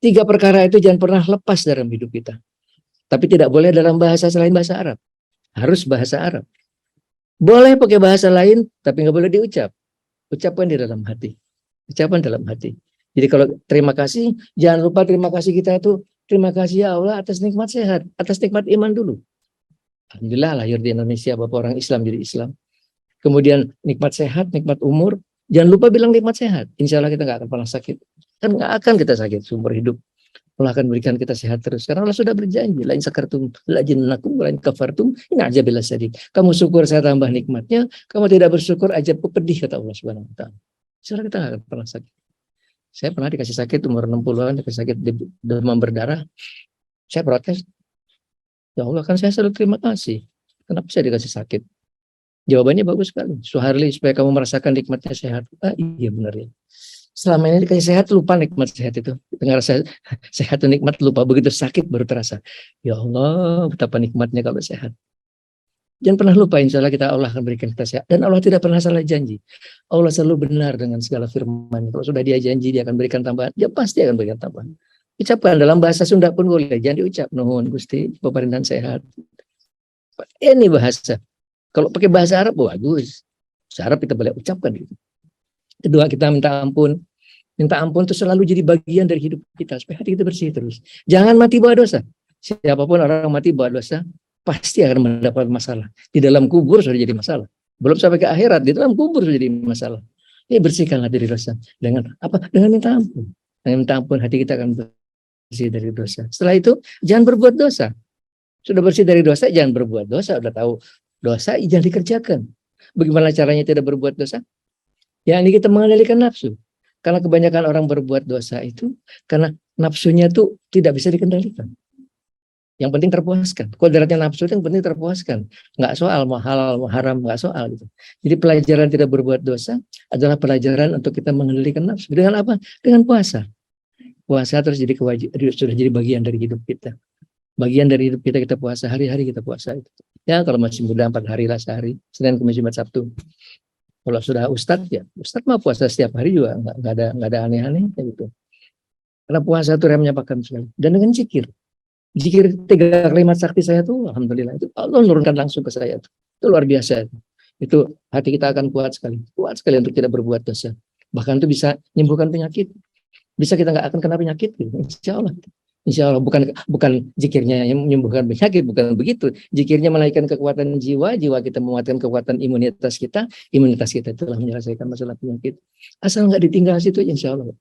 3 perkara itu jangan pernah lepas dalam hidup kita. Tapi tidak boleh dalam bahasa selain bahasa Arab. Harus bahasa Arab. Boleh pakai bahasa lain, tapi nggak boleh diucap. Ucapan di dalam hati. Ucapan dalam hati. Jadi kalau terima kasih, jangan lupa terima kasih kita itu, terima kasih ya Allah atas nikmat sehat, atas nikmat iman dulu. Alhamdulillah lahir di Indonesia, Bapak orang Islam jadi Islam. Kemudian nikmat sehat, nikmat umur, jangan lupa bilang nikmat sehat. Insya Allah kita nggak akan pernah sakit. Kan nggak akan kita sakit seumur hidup. Allah akan berikan kita sehat terus. Karena Allah sudah berjanji, la in sakartum la azidannakum wa la in kafartum in azabil sadid. Kamu syukur saya tambah nikmatnya, kamu tidak bersyukur azabku pedih kata Allah Subhanahu wa taala. Insya Allah kita nggak akan pernah sakit. Saya pernah dikasih sakit umur 60-an, dikasih sakit demam berdarah. Saya protes. Ya Allah, kan saya selalu terima kasih. Kenapa saya dikasih sakit? Jawabannya bagus sekali. Suharli, supaya kamu merasakan nikmatnya sehat. Ah, iya benar ya. Selama ini dikasih sehat, lupa nikmat sehat itu. Dengar saya sehat itu nikmat, lupa. Begitu sakit baru terasa. Ya Allah, betapa nikmatnya kalau sehat. Jangan pernah lupa, insya Allah Allah akan berikan kita sehat. Dan Allah tidak pernah salah janji. Allah selalu benar dengan segala firman. Kalau sudah dia janji, dia akan berikan tambahan. Dia pasti akan berikan tambahan. Ucapkan dalam bahasa Sunda pun boleh. Jangan diucap. Nuhun Gusti, peparingan sehat. Ini bahasa. Kalau pakai bahasa Arab, bagus. Bahasa Arab kita boleh ucapkan gitu. Kedua, kita minta ampun. Minta ampun itu selalu jadi bagian dari hidup kita. Supaya hati kita bersih terus. Jangan mati bawa dosa. Siapapun orang mati bawa dosa, pasti akan mendapat masalah. Di dalam kubur sudah jadi masalah. Belum sampai ke akhirat, di dalam kubur sudah jadi masalah. Ya bersihkanlah dari dosa. Dengan apa? Dengan minta ampun. Dengan minta ampun hati kita akan bersih dari dosa. Setelah itu, jangan berbuat dosa. Sudah bersih dari dosa, jangan berbuat dosa. Sudah tahu dosa, jangan dikerjakan. Bagaimana caranya tidak berbuat dosa? Ya, ini kita mengendalikan nafsu. Karena kebanyakan orang berbuat dosa itu karena nafsunya itu tidak bisa dikendalikan. Yang penting terpuaskan. Kodratnya nafsu itu yang penting terpuaskan. Nggak soal mau halal, mau haram, nggak soal gitu. Jadi pelajaran tidak berbuat dosa adalah pelajaran untuk kita mengendalikan nafsu. Dengan apa? Dengan puasa. Puasa terus jadi sudah jadi bagian dari hidup kita. Bagian dari hidup kita puasa. Hari-hari kita puasa itu. Ya kalau masih muda 4 hari lah sehari. Senin, Kamis, Jumat, Sabtu. Kalau sudah ustadz ya, ustadz mah puasa setiap hari juga nggak ada aneh-aneh gitu. Karena puasa itu remnya pakan sekali. Dan dengan zikir 3 kalimat sakti saya tuh, alhamdulillah itu Allah menurunkan langsung ke saya itu luar biasa. Itu hati kita akan kuat sekali untuk tidak berbuat dosa. Bahkan itu bisa menyembuhkan penyakit. Bisa kita nggak akan kena penyakit, gitu. Insya Allah bukan zikirnya yang menyembuhkan penyakit, bukan begitu. Zikirnya menaikkan kekuatan jiwa kita menguatkan kekuatan imunitas kita telah menyelesaikan masalah penyakit. Asal nggak ditinggal situ, insya Allah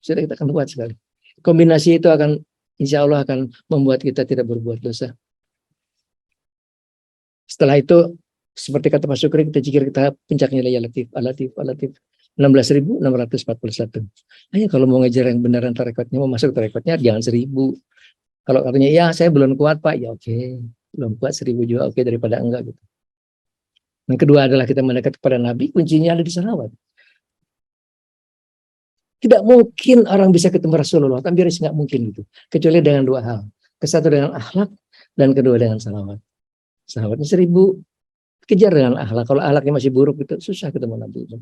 sudah kita akan kuat sekali. Kombinasi itu akan insya Allah akan membuat kita tidak berbuat dosa. Setelah itu, seperti kata Pak Syukri, kita zikir kita puncaknya ya Latif, Al-Latif. 16.641. Ayo kalau mau ngejar yang beneran tarekatnya, mau masuk tarekatnya jangan 1.000. Kalau katanya ya saya belum kuat Pak, ya oke. Belum kuat 1.000 juga oke daripada enggak gitu. Yang kedua adalah kita mendekat kepada Nabi, kuncinya ada di salawat. Tidak mungkin orang bisa ketemu Rasulullah, tapi nggak mungkin gitu. Kecuali dengan 2 hal. Satu dengan akhlak, dan kedua dengan salawat. Salawatnya 1.000. Kejar dengan akhlak. Kalau akhlaknya masih buruk itu susah ketemu Nabi itu.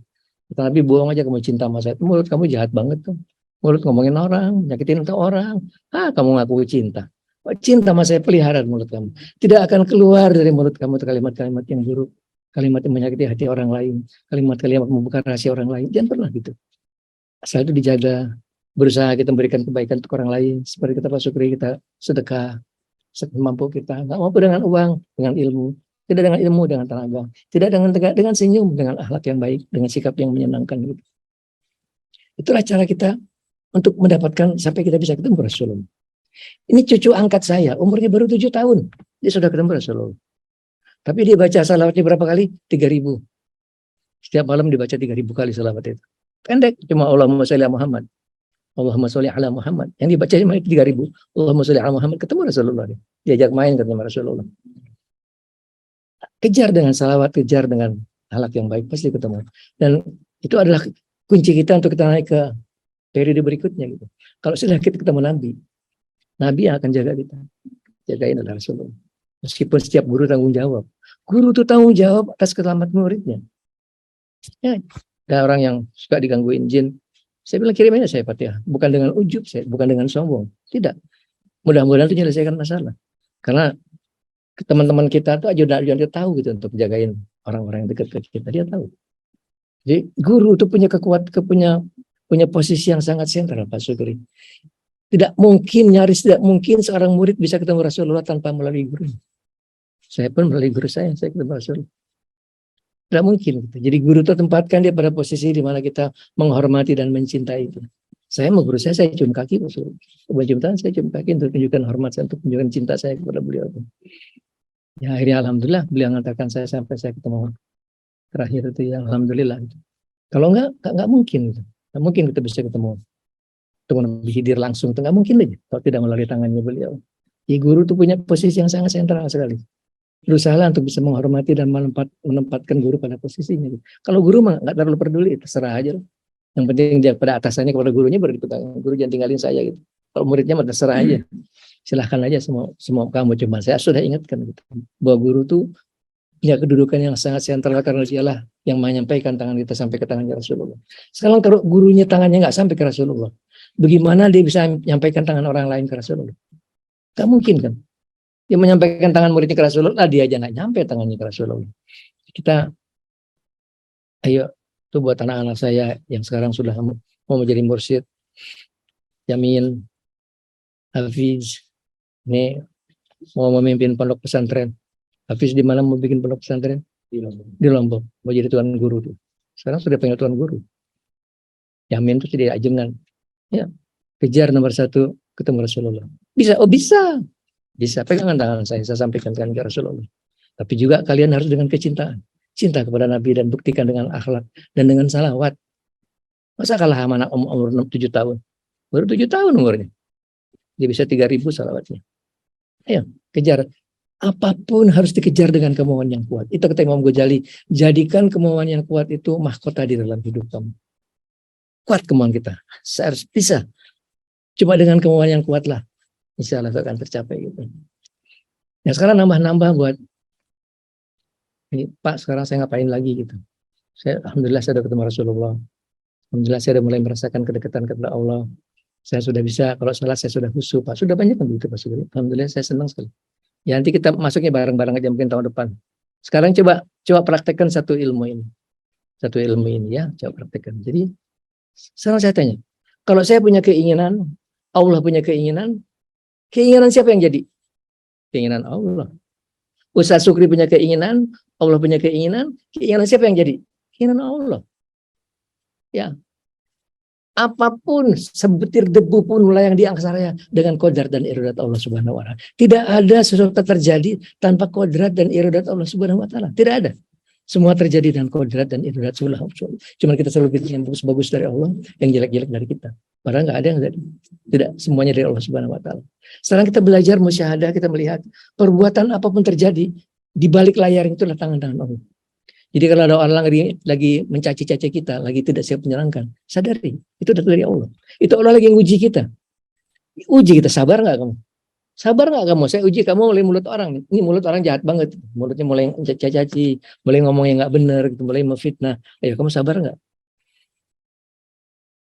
Tapi bohong aja kamu cinta sama saya. Mulut kamu jahat banget tuh. Mulut ngomongin orang, nyakitin orang. Kamu ngaku cinta. Cinta sama saya, pelihara mulut kamu. Tidak akan keluar dari mulut kamu kalimat-kalimat yang buruk. Kalimat yang menyakiti hati orang lain. Kalimat-kalimat membuka rahasia orang lain. Jangan pernah gitu. Asal itu dijaga. Berusaha kita memberikan kebaikan untuk orang lain. Seperti kita Pak Syukri, kita sedekah. Semampu kita. Nggak mampu dengan uang, dengan ilmu. Tidak dengan ilmu, dengan tenaga. Tidak dengan senyum, dengan akhlak yang baik, dengan sikap yang menyenangkan. Gitu. Itulah cara kita untuk mendapatkan sampai kita bisa ketemu Rasulullah. Ini cucu angkat saya, umurnya baru 7 tahun. Dia sudah ketemu Rasulullah. Tapi dia baca salawatnya berapa kali? 3.000. Setiap malam dibaca 3.000 kali salawat itu. Pendek, cuma Allahumma sholli ala Muhammad. Allahumma sholli ala Muhammad. Yang dibaca cuma 3.000. Allahumma sholli ala Muhammad. Ketemu Rasulullah. Diajak main ketemu Rasulullah. Kejar dengan salawat, kejar dengan akhlak yang baik, pasti ketemu. Dan itu adalah kunci kita untuk kita naik ke periode berikutnya. Gitu. Kalau sudah kita ketemu Nabi yang akan jaga kita. Jagain adalah Rasulullah. Meskipun setiap guru tanggung jawab. Guru itu tanggung jawab atas keselamatan muridnya. Ya, ada orang yang suka digangguin jin. Saya bilang kirim aja saya Fatihah. Bukan dengan ujub, bukan dengan sombong. Tidak. Mudah-mudahan itu menyelesaikan masalah. Karena teman-teman kita tuh ajudan dia tahu gitu untuk jagain orang-orang yang dekat ke kita, dia tahu. Jadi guru itu punya posisi yang sangat sentral, Pak Sugri. Tidak mungkin, nyaris tidak mungkin seorang murid bisa ketemu Rasulullah tanpa melalui guru. Saya pun melalui guru saya ketemu Rasulullah. Tidak mungkin. Gitu. Jadi guru itu tempatkan dia pada posisi di mana kita menghormati dan mencintai itu. Saya mau guru saya cium kaki. Bukan cium tangan, saya cium kaki untuk menunjukkan hormat saya, untuk menunjukkan cinta saya kepada beliau. Ya akhirnya alhamdulillah beliau mengantarkan saya sampai saya ketemu terakhir itu ya alhamdulillah. Kalau enggak mungkin. Gitu. Nggak mungkin kita bisa ketemu Nabi Khidir langsung. Itu nggak mungkin aja kalau tidak melalui tangannya beliau. Ya, guru itu punya posisi yang sangat sentral sekali. Berusaha untuk bisa menghormati dan menempatkan guru pada posisinya. Kalau guru mah nggak terlalu peduli, terserah aja. Yang penting dia pada atasannya kepada gurunya baru dipegang. Guru jangan tinggalin saya gitu. Kalau muridnya mah terserah aja. Silahkan aja semua kamu, cuma saya sudah ingatkan gitu. Bahwa guru tuh punya kedudukan yang sangat sentral karena dialah yang menyampaikan tangan kita sampai ke tangannya Rasulullah. Sekarang kalau gurunya tangannya nggak sampai ke Rasulullah, bagaimana dia bisa menyampaikan tangan orang lain ke Rasulullah? Gak mungkin kan? Dia menyampaikan tangan muridnya ke Rasulullah, dia aja nggak nyampe tangannya ke Rasulullah. Kita, ayo, tuh buat anak-anak saya yang sekarang sudah mau menjadi mursyid, Yamin, Hafiz, ini mau memimpin pondok pesantren. Hafiz di mana mau bikin pondok pesantren? Di Lombok. Mau jadi tuan guru tuh. Sekarang sudah pengen tuan guru. Yamin tuh tidak ajengan. Ya, kejar nomor 1 ketemu Rasulullah. Bisa, oh bisa. Bisa, pegangan tangan saya sampaikan ke Rasulullah. Tapi juga kalian harus dengan kecintaan. Cinta kepada Nabi dan buktikan dengan akhlak dan dengan salawat. Masa kalah sama anak umur 7 tahun? Baru 7 tahun umurnya. Dia bisa 3.000 salawatnya. Ayo, kejar. Apapun harus dikejar dengan kemauan yang kuat. Itu kata Imam Ghazali, jadikan kemauan yang kuat itu mahkota di dalam hidup kamu. Kuat kemauan kita. Saya harus bisa. Cuma dengan kemauan yang kuat lah. Insya Allah akan tercapai gitu. Ya sekarang nambah-nambah buat ini Pak, sekarang saya ngapain lagi gitu. Alhamdulillah saya sudah ketemu Rasulullah. Alhamdulillah saya sudah mulai merasakan kedekatan kepada Allah. Saya sudah bisa, kalau salah saya sudah khusyuk Pak. Sudah banyak kan begitu Pak Sugri. Alhamdulillah saya senang sekali. Ya nanti kita masuknya bareng-bareng aja mungkin tahun depan. Sekarang coba praktekkan satu ilmu ini. Satu ilmu ini ya, coba praktekkan. Jadi sekarang saya tanya, kalau saya punya keinginan, Allah punya keinginan siapa yang jadi? Keinginan Allah. Ustaz Sukri punya keinginan, Allah punya keinginan siapa yang jadi? Keinginan Allah. Ya. Apapun sebutir debu pun melayang di angkasa raya dengan kodrat dan iradat Allah Subhanahu wa taala. Tidak ada sesuatu terjadi tanpa kodrat dan iradat Allah Subhanahu wa taala. Tidak ada. Semua terjadi dengan kodrat dan iradat Allah. Cuma kita selalu pilih yang bagus-bagus dari Allah, yang jelek-jelek dari kita. Padahal nggak ada yang dari, tidak semuanya dari Allah Subhanahu wa taala. Sekarang kita belajar musyahadah, kita melihat perbuatan apapun terjadi di balik layar itulah tangan-tangan Allah. Jadi kalau ada orang lagi mencaci-caci kita, lagi tidak siap menyerangkan, sadari, itu dari Allah. Itu Allah lagi nguji kita. Uji kita, sabar nggak kamu? Sabar nggak kamu? Saya uji kamu oleh mulut orang. Ini mulut orang jahat banget. Mulutnya mulai caci-caci, mulai ngomong yang nggak benar, gitu, mulai memfitnah. Ayo kamu sabar nggak?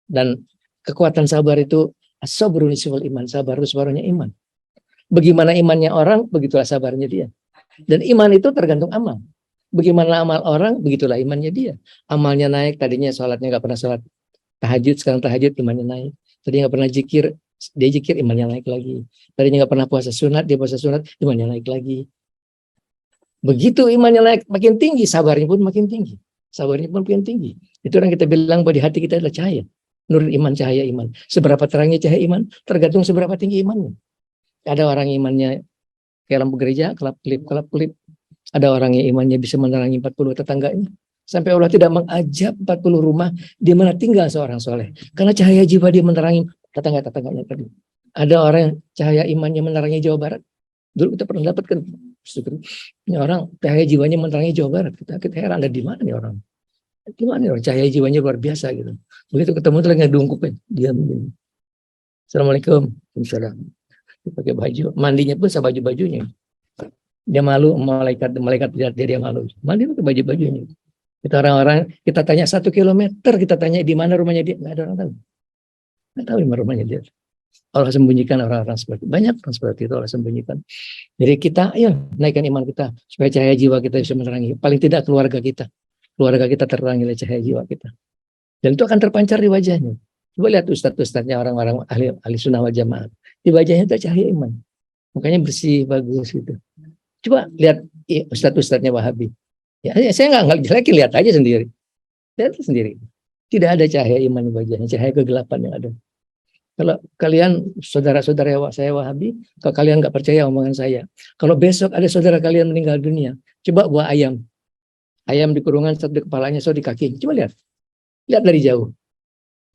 Dan kekuatan sabar itu as-sabru nisful iman. Sabar itu separuhnya iman. Bagaimana imannya orang, begitulah sabarnya dia. Dan iman itu tergantung amal. Bagaimana amal orang, begitulah imannya dia. Amalnya naik, tadinya sholatnya nggak pernah sholat tahajud, sekarang tahajud imannya naik. Tadinya nggak pernah zikir, dia zikir imannya naik lagi. Tadinya nggak pernah puasa sunat, dia puasa sunat, imannya naik lagi. Begitu imannya naik makin tinggi, sabarnya pun makin tinggi. Sabarnya pun makin tinggi. Itu yang kita bilang bahwa di hati kita adalah cahaya. Nur iman, cahaya iman. Seberapa terangnya cahaya iman, tergantung seberapa tinggi imannya. Ada orang imannya kayak lampu gereja, kelap-kelip. Ada orang yang imannya bisa menerangi 40 tetangganya. Sampai Allah tidak mengajab 40 rumah di mana tinggal seorang soleh. Karena cahaya jiwa dia menerangi tetangga-tetangganya tadi. Ada orang yang cahaya imannya menerangi Jawa Barat. Dulu kita pernah dapatkan. Ini orang cahaya jiwanya menerangi Jawa Barat. Kita heran, ada di mana nih orang? Di mana nih orang? Cahaya jiwanya luar biasa gitu. Begitu ketemu itu lagi ngedungkup. Diam. Assalamualaikum. Waalaikumsalam. Pakai baju. Mandinya pun sama baju-bajunya. Dia malu, malaikat dia malu. Mandi pakai baju-bajunya. Kita orang-orang, kita tanya 1 kilometer, kita tanya di mana rumahnya dia, nggak ada orang tahu. Nggak tahu di mana rumahnya dia. Allah sembunyikan orang-orang seperti banyak orang seperti itu Allah sembunyikan. Jadi kita, ayo naikkan iman kita supaya cahaya jiwa kita bisa menerangi. Paling tidak keluarga kita. keluarga kita terangi oleh cahaya jiwa kita. Dan itu akan terpancar di wajahnya. Coba lihat ustadz-ustadznya orang-orang ahli sunnah wal jamaah. Di wajahnya itu cahaya iman. Makanya bersih, bagus gitu. Coba lihat ustadz-ustadznya Wahabi. Ya, saya nggak jelekin, lihat aja sendiri. Lihat sendiri. Tidak ada cahaya iman di wajahnya, cahaya kegelapan yang ada. Kalau kalian saudara-saudara saya Wahabi, kalau kalian nggak percaya omongan saya, kalau besok ada saudara kalian meninggal dunia, coba buah ayam di kurungan, satu di kepalanya, satu di kaki. Coba lihat dari jauh.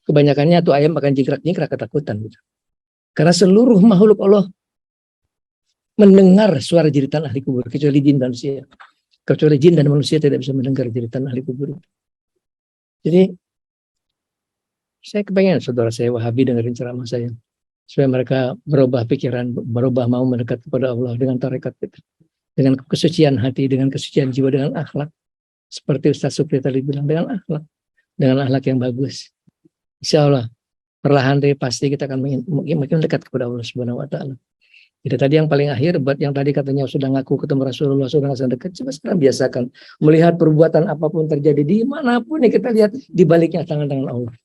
Kebanyakannya tuh ayam akan jingkrak-jingkrak ketakutan gitu. Karena seluruh makhluk Allah mendengar suara jeritan ahli kubur, kecuali jin dan manusia. Kecuali jin dan manusia tidak bisa mendengar jeritan ahli kubur. Jadi saya kepengen saudara saya Wahabi dengerin ceramah saya, supaya mereka berubah pikiran, berubah mau mendekat kepada Allah dengan tarekat kita, dengan kesucian hati, dengan kesucian jiwa, dengan akhlak. Seperti Ustaz Supri tadi bilang, dengan akhlak yang bagus. Insya Allah perlahan deh pasti kita akan makin dekat kepada Allah Subhanahu Wa Taala. Jadi tadi yang paling akhir, buat yang tadi katanya sudah ngaku ketemu Rasulullah, sudah nggak dekat, coba sekarang biasakan melihat perbuatan apapun terjadi di manapun yang kita lihat, di baliknya tangan-tangan Allah,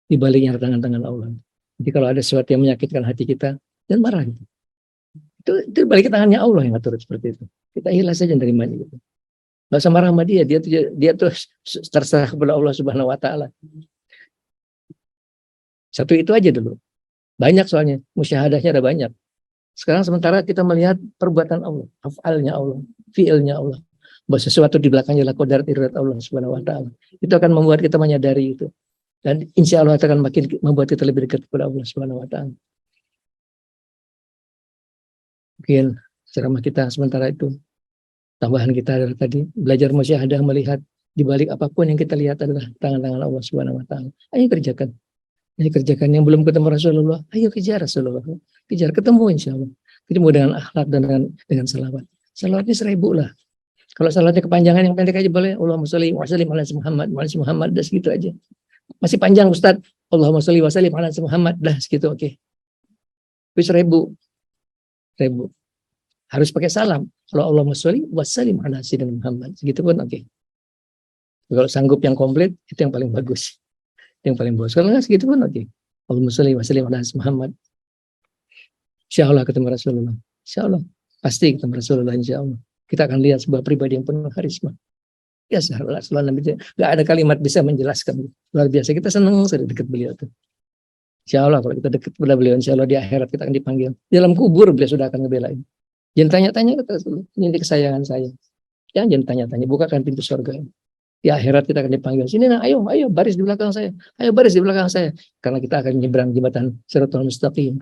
di baliknya tangan-tangan Allah. Jadi kalau ada sesuatu yang menyakitkan hati kita, dan marah gitu. Itu balik tangannya Allah yang ngatur seperti itu. Kita ikhlas saja nerimanya gitu. Nggak usah marah sama dia tuh terserah kepada Allah Subhanahu Wa Taala. Satu itu aja dulu. Banyak soalnya, musyahadahnya ada banyak. Sekarang sementara kita melihat perbuatan Allah, afalnya Allah, fiilnya Allah. Bahwa sesuatu di belakangnya adalah qadar iradat Allah Subhanahu Wa Taala. Itu akan membuat kita menyadari itu. Dan insya Allah akan makin membuat kita lebih dekat kepada Allah Subhanahu Wa Taala. Mungkin ceramah kita sementara itu. Tambahan kita dari tadi, belajar musyahadah, melihat di balik apapun yang kita lihat adalah tangan-tangan Allah Subhanahu Wa Taala. Ayo kerjakan. Ayo kerjakan. Yang belum ketemu Rasulullah, ayo kejar Rasulullah. Kejar, ketemu insya Allah. Ketemu dengan akhlak dan dengan salawat. Salawatnya 1000 lah. Kalau salawatnya kepanjangan yang pendek aja boleh. Allahumma sholli wa sallim ala Muhammad, wa ala Muhammad, dah segitu aja. Masih panjang Ustaz. Allahumma sholli wa sallim ala Muhammad, dah segitu oke. Tapi 1000. Harus pakai salam. Kalau Allahumma sholli wa sallim ala Muhammad, segitu pun oke. Kalau sanggup yang komplit, itu yang paling bagus. Yang paling bagus. Kalau nggak segitu pun oke. Allahumma sholli wa sallim ala Muhammad. Insya Allah ketemu Rasulullah. Insya Allah. Pasti ketemu Rasulullah insya Allah. Kita akan lihat sebuah pribadi yang penuh karisma. Ya sahabat Nabi, nggak ada kalimat bisa menjelaskan. Luar biasa. Kita senang sekali dekat beliau tuh. Insya Allah kalau kita dekat kepada beliau, insya Allah di akhirat kita akan dipanggil. Di dalam kubur beliau sudah akan ngebelain. Jangan tanya-tanya kata Rasulullah, ini kesayangan saya. Jangan tanya-tanya, bukakan pintu surga. Di akhirat kita akan dipanggil. Sini nah, ayo baris di belakang saya. Ayo baris di belakang saya. Karena kita akan nyebrang jembatan Shiratal Mustaqim.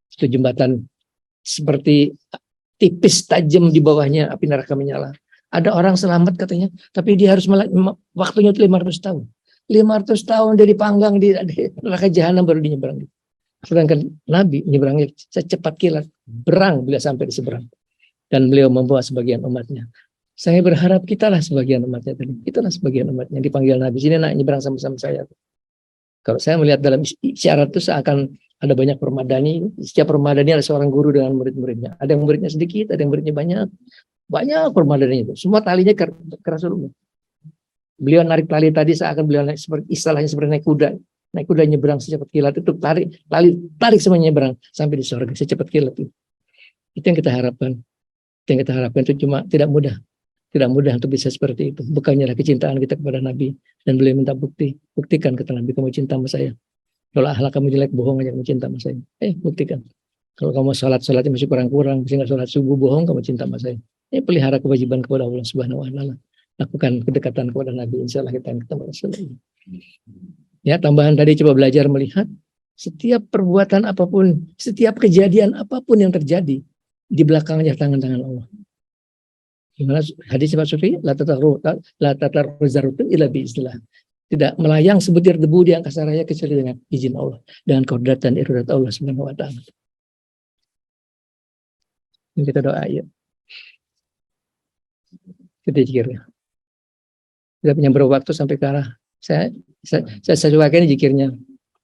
Itu jembatan seperti tipis tajam, di bawahnya api neraka menyala. Ada orang selamat katanya, tapi dia harus waktunya itu 500 tahun. 500 tahun dia dipanggang di neraka jahanam baru dinyebrang. Sedangkan Nabi nyebrangnya secepat kilat, berang beliau sampai di seberang. Dan beliau membawa sebagian umatnya. Saya berharap kitalah sebagian umatnya tadi. Kitalah sebagian umatnya dipanggil Nabi. Sini nak nyebrang sama-sama saya. Kalau saya melihat dalam isyarat itu seakan ada banyak permadani. Setiap permadani ada seorang guru dengan murid-muridnya. Ada yang muridnya sedikit, ada yang muridnya banyak. Banyak permadani itu. Semua talinya ke Rasulullah. Beliau narik tali tadi seakan beliau naik seperti istilahnya seperti naik kuda. Naik kuda nyebrang secepat kilat itu tarik semuanya nyebrang sampai di surga secepat kilat itu. Itu yang kita harapkan. Itu yang kita harapkan itu cuma tidak mudah untuk bisa seperti itu. Bukannya adalah kecintaan kita kepada Nabi dan beliau minta buktikan kata Nabi, kamu cinta sama saya. Kalau akhlak kamu jelek, bohong aja kamu cinta sama saya. Buktikan. Kalau kamu sholatnya masih kurang-kurang, masih nggak sholat subuh, bohong kamu cinta sama saya. Pelihara kewajiban kepada Allah Subhanahu Wa Taala. Lakukan kedekatan kepada Nabi, insya Allah kita akan ketemu Rasulullah. Ya, tambahan tadi coba belajar melihat setiap perbuatan apapun, setiap kejadian apapun yang terjadi di belakangnya tangan-tangan Allah. Gimana hadis Pak Sufi? La tatarru zarratun illa bi istilah. Tidak melayang sebutir debu di angkasa raya kecuali dengan izin Allah, dengan kodrat dan iradat Allah Subhanahu Wa Taala. Ini kita doa ya. Kita zikirnya. Kita punya berapa waktu sampai ke arah saya cobakan zikirnya.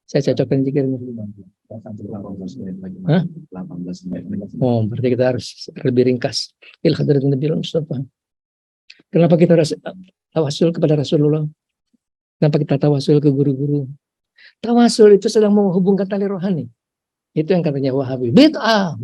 Saya cocokkan zikirnya. Hah? 18 menit. Oh, berarti kita harus lebih ringkas. Il hadratin Nabi Mustafa. Kenapa kita tawasul kepada Rasulullah? Kenapa kita tawasul ke guru-guru? Tawasul itu sedang menghubungkan tali rohani. Itu yang katanya Wahabi. Bid'ah.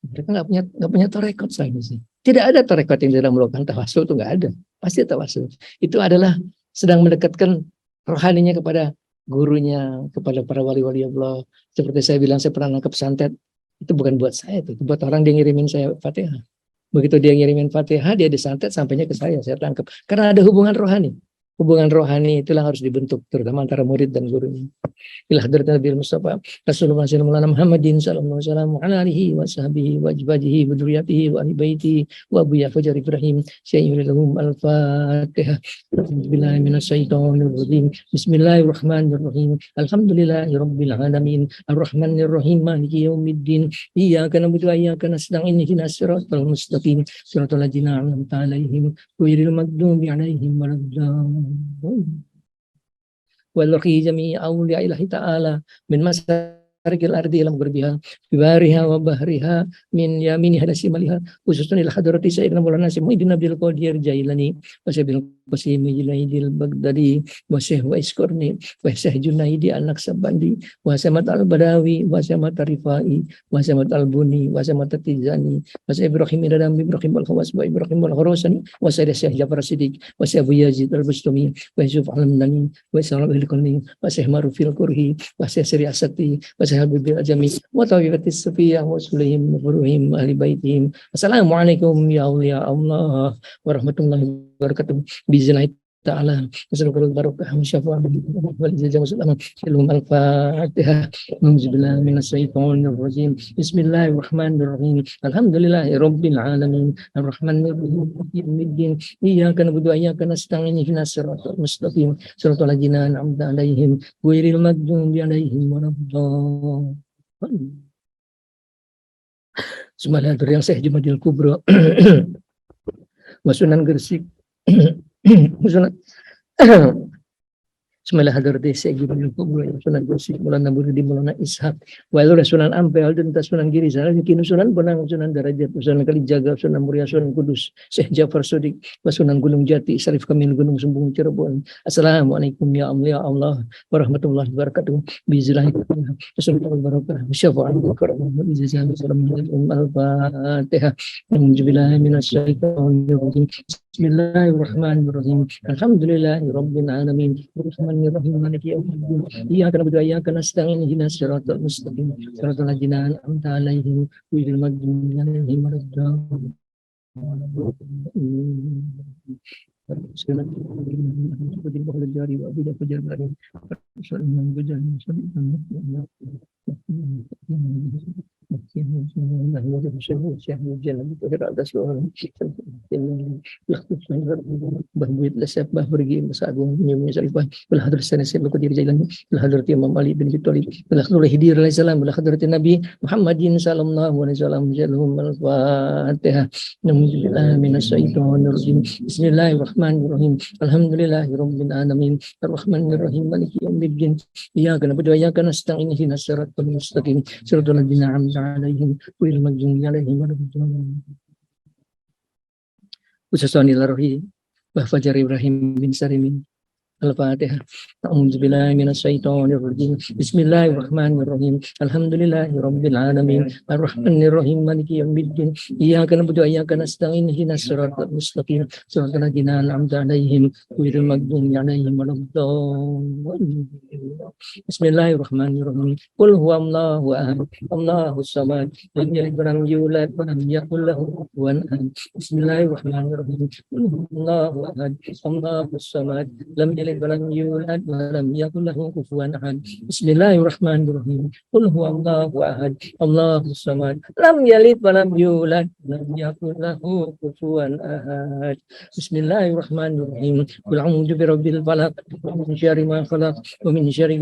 Mereka nggak punya tarekat saya sih. Tidak ada tarekat yang sedang melakukan tawasul, itu nggak ada. Pasti tawasul. Itu adalah sedang mendekatkan rohaninya kepada gurunya, kepada para wali-wali Allah. Seperti saya bilang, saya pernah nangkep santet. Itu bukan buat saya, itu buat orang dia ngirimin saya Fatihah. Begitu dia ngirimin Fatihah, dia disantet sampainya ke saya tangkap. Karena ada hubungan rohani. Hubungan rohani itulah harus dibentuk, terutama antara murid dan gurunya. Ila hadrat Nabi Mustafa Rasulullah sallallahu Muhammadin sallallahu alaihi wasallam ala alihi wa sahbihi wa ajbajihi wa dzurriyyatihi wa ahli baiti wa Abu Fajar Ibrahim sayyidul al-Fatihah. Billahi minasyaitonir rajim. Bismillahirrahmanirrahim. Alhamdulillahirabbil alamin. Arrahmanir rahim. Maliki yaumiddin. Iyyaka na'budu wa iyyaka nasta'in. Ihdinas siratal mustaqim. Siratal ladzina an'amta 'alaihim ghairil maghdubi 'alaihim waladdallin. Walaqi jami'i awliya ilahi ta'ala min masarikil ardi ila maghribiha bibariha wa bahriha min yamini hadashimaliha khususun ila hadrati sayyidina Maulana Muhyiddin Abdul Qadir Jailani wa Syekh Qasim Jilaidil Baghdadi wa Syekh Wais Qarni wa Syekh Junaidi Al-Naqsabandi wa Samat Al-Badawi wa Samat Rifai wa Samat Al-Buni wa Samat Tizani wa Syekh Ibrahim Idam Ibrahim Al-Khawas wa Ibrahim Al-Khurasani wa Syekh Jafar Siddiq wa Syekh Abu Yazid Al-Bustami wa Yusuf Al-Mdani wa Syekh Al-Qurni wa Syekh Marufil Qurhi wa Syekh Sri Asati wa Syekh Habib Al-Jami wa Tawifatis Sufiyah wa Sulaim wa Furuhim ahli baitihim. Assalamualaikum ya awliya Allah warahmatullahi wabarakatuh. Biiznillah ta'ala nasalul barakah wa syafa'ah wal ijazah wa salam al-Fatihah. Auzubillahi minasyaitonir rajim. Bismillahirrahmanirrahim. Alhamdulillahirabbil alamin. Arrahmanir rahim. Maliki yaumiddin. Iyyaka na'budu wa iyyaka nasta'in. Ihdinas siratal mustaqim. Siratal ladzina an'amta 'alaihim ghairil maghdubi 'alaihim waladdallin. Semuanya dari yang Syekh Jumadil Kubra wa Sunan Gresik. Bismillah hadrati Syekh Jumadil Kubra wa Sunan Gresik Maulana Burdi Maulana Ishaq wa Sunan Ampel dan Sunan Giri sana kini Sunan Bonang Sunan Darajat Sunan Kalijaga Sunan Muria Sunan Kudus Syekh Jafar Sodik wa Sunan Gunung Jati Syarif Kamil Gunung Sumbung Cirebon. Assalamualaikum ya Allah warahmatullahi wabarakatuh. Biiznillah nasalul barakah wa syafa'ah wa karamah bizazan assalamualaikum al-Fatihah. Auzubillahi minasyaitonir rajim. Bismillahirrahmanirrahim. Alhamdulillahirabbil alamin. Bismillahirrahmanirrahim. Maliki yaumiddin. Iyyaka na'budu wa iyyaka nasta'in. Ihdinas siratal mustaqim. Siratal ladzina an'amta 'alaihim ghairil maghdubi 'alaihim waladdallin. Bahbuit lesep bahbergi masagung nyumi salifah bil hadrat sanasi bil qadir jailani bil hadrat Imam Ali bin Abi Thalib bil hadrat Hidir alaihi salam bil hadrat Nabi Muhammadin sallallahu alaihi wasallam jalhum al-Fatihah. Nauzubillahi minasyaitonir rajim. Bismillahirrahmanirrahim. Alhamdulillahirabbil alamin. Arrahmanir rahim. Maliki yaumiddin. Iyyaka na'budu wa iyyaka nasta'in. Ihdinas siratal mustaqim. Siratal ladzina an'amta 'alaihim ghairil maghdubi 'alaihim waladdallin. Khususan ilahi Bah Fajar Ibrahim bin Sarimin. Al-Fatihah. A'udzubillahi minasyaitonir rajim. Bismillahirrahmanirrahim. Alhamdulillahirabbil alamin. Arrahmanir rahim. Maliki yaumiddin. Iyyaka na'budu wa iyyaka nasta'in. Ihdinas siratal mustaqim. Siratal ladzina an'amta 'alaihim ghairil maghdubi 'alaihim waladdallin. Bismillahirrahmanirrahim. Qul huwallahu ahad. Allahus samad. Lam yalid wa lam yulad wa lam yakul lahu kufuwan ahad. Bismillahirrahmanirrahim. Qul huwallahu ahad. Allahus samad. Lam yalid wa lam yulad wa lam yakul lahu kufuwan ahad. Bismillahirrahmanirrahim. Qul huwallahu ahad. Allahus samad. Lam yalid wa lam yulad wa lam yakul lahu kufuwan ahad. Bismillahirrahmanirrahim. Qul a'udzu birabbil falaq min syarri ma khalaq wa min syarri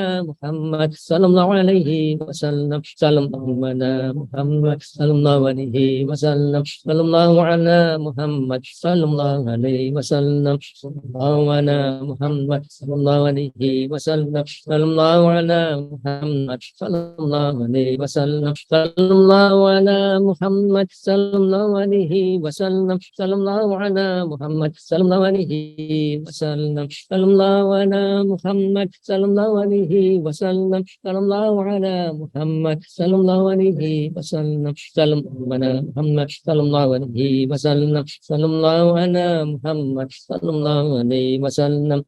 ala Muhammad sallallahu alaihi wasallam. Sallallahu ala Muhammad sallallahu alaihi wasallam. Sallallahu ala Muhammad sallallahu alaihi wasallam. Sallallahu ala Muhammad sallallahu alaihi wasallam. Sallallahu ala Muhammad sallallahu alaihi wasallam. Sallallahu ala Muhammad sallallahu alaihi wasallam. Sallallahu ala Muhammad sallallahu alaihi wasallam. Sallallahu ala Muhammad sallallahu alaihi wasallam. Sallallahu ala Muhammad sallallahu alaihi wasallam. Sallallahu ala Muhammad sallallahu alaihi wasallam. Sallallahu ala Muhammad sallallahu alaihi wasallam.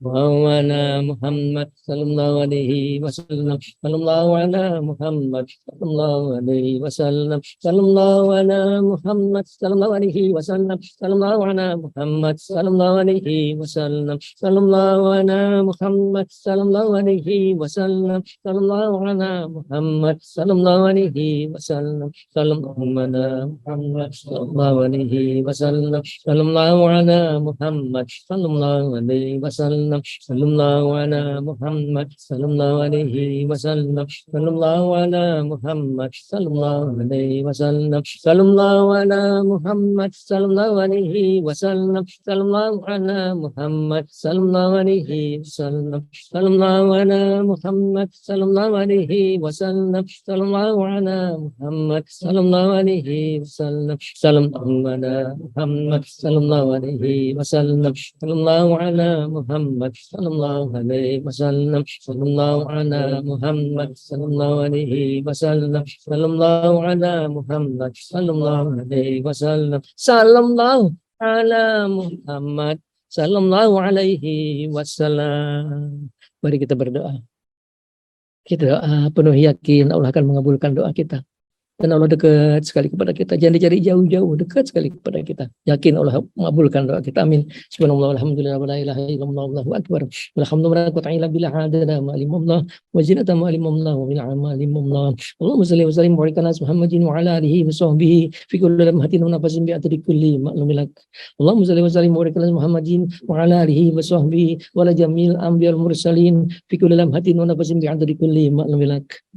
وعلى محمد صلى الله عليه وسلم. صلى الله على محمد صلى الله عليه وسلم. صلى الله على محمد صلى الله عليه وسلم. صلى الله على محمد صلى الله عليه وسلم. صلى الله على محمد صلى الله عليه وسلم. صلى الله على محمد صلى الله عليه وسلم. صلى الله على محمد صلى الله عليه وسلم. صلى الله على محمد صلى الله عليه وسلم. Sallallahu ala Muhammad sallallahu alaihi wasallam. Sallallahu ala Muhammad sallallahu alaihi wasallam. Sallallahu ala Muhammad sallallahu alaihi wasallam. Sallallahu ala Muhammad sallallahu alaihi wasallam. Sallallahu ala Muhammad sallallahu alaihi wasallam. Sallallahu ala Muhammad sallallahu alaihi wasallam. Sallallahu ala Muhammad sallallahu alaihi wasallam. Sallallahu ala Muhammad sallallahu alaihi wasallam. Sallallahu ala Muhammad sallallahu alaihi wasallam. Sallallahu ala Muhammad sallallahu alaihi wasallam. Sallallahu ala Muhammad sallallahu alaihi wasallam. Mari kita berdoa. Kita doa penuh yakin Allah akan mengabulkan doa kita. Dan Allah dekat sekali kepada kita. Jangan dicari jauh-jauh, dekat sekali kepada kita. Yakin Allah mengabulkan doa kita. Amin. Subhanallah, alhamdulillah, wa la ilaha illallah, Allahu akbar. Walhamdulillah, wa ta'ala bila hadana ma'alimullah, wa zinata ma'alimullah, wa bil'a ma'alimullah. Allahumma salli wa sallim wa barik ala Muhammadin wa ala alihi wa sahbihi fi kulli lamhatin wa nafasin bi'atri kulli ma'lumilak. Allahumma salli wa sallim wa barik ala Muhammadin wa ala alihi wa sahbihi wa la jamil anbiya'al mursalin fi kulli lamhatin wa nafasin bi'atri kulli ma'lumilak.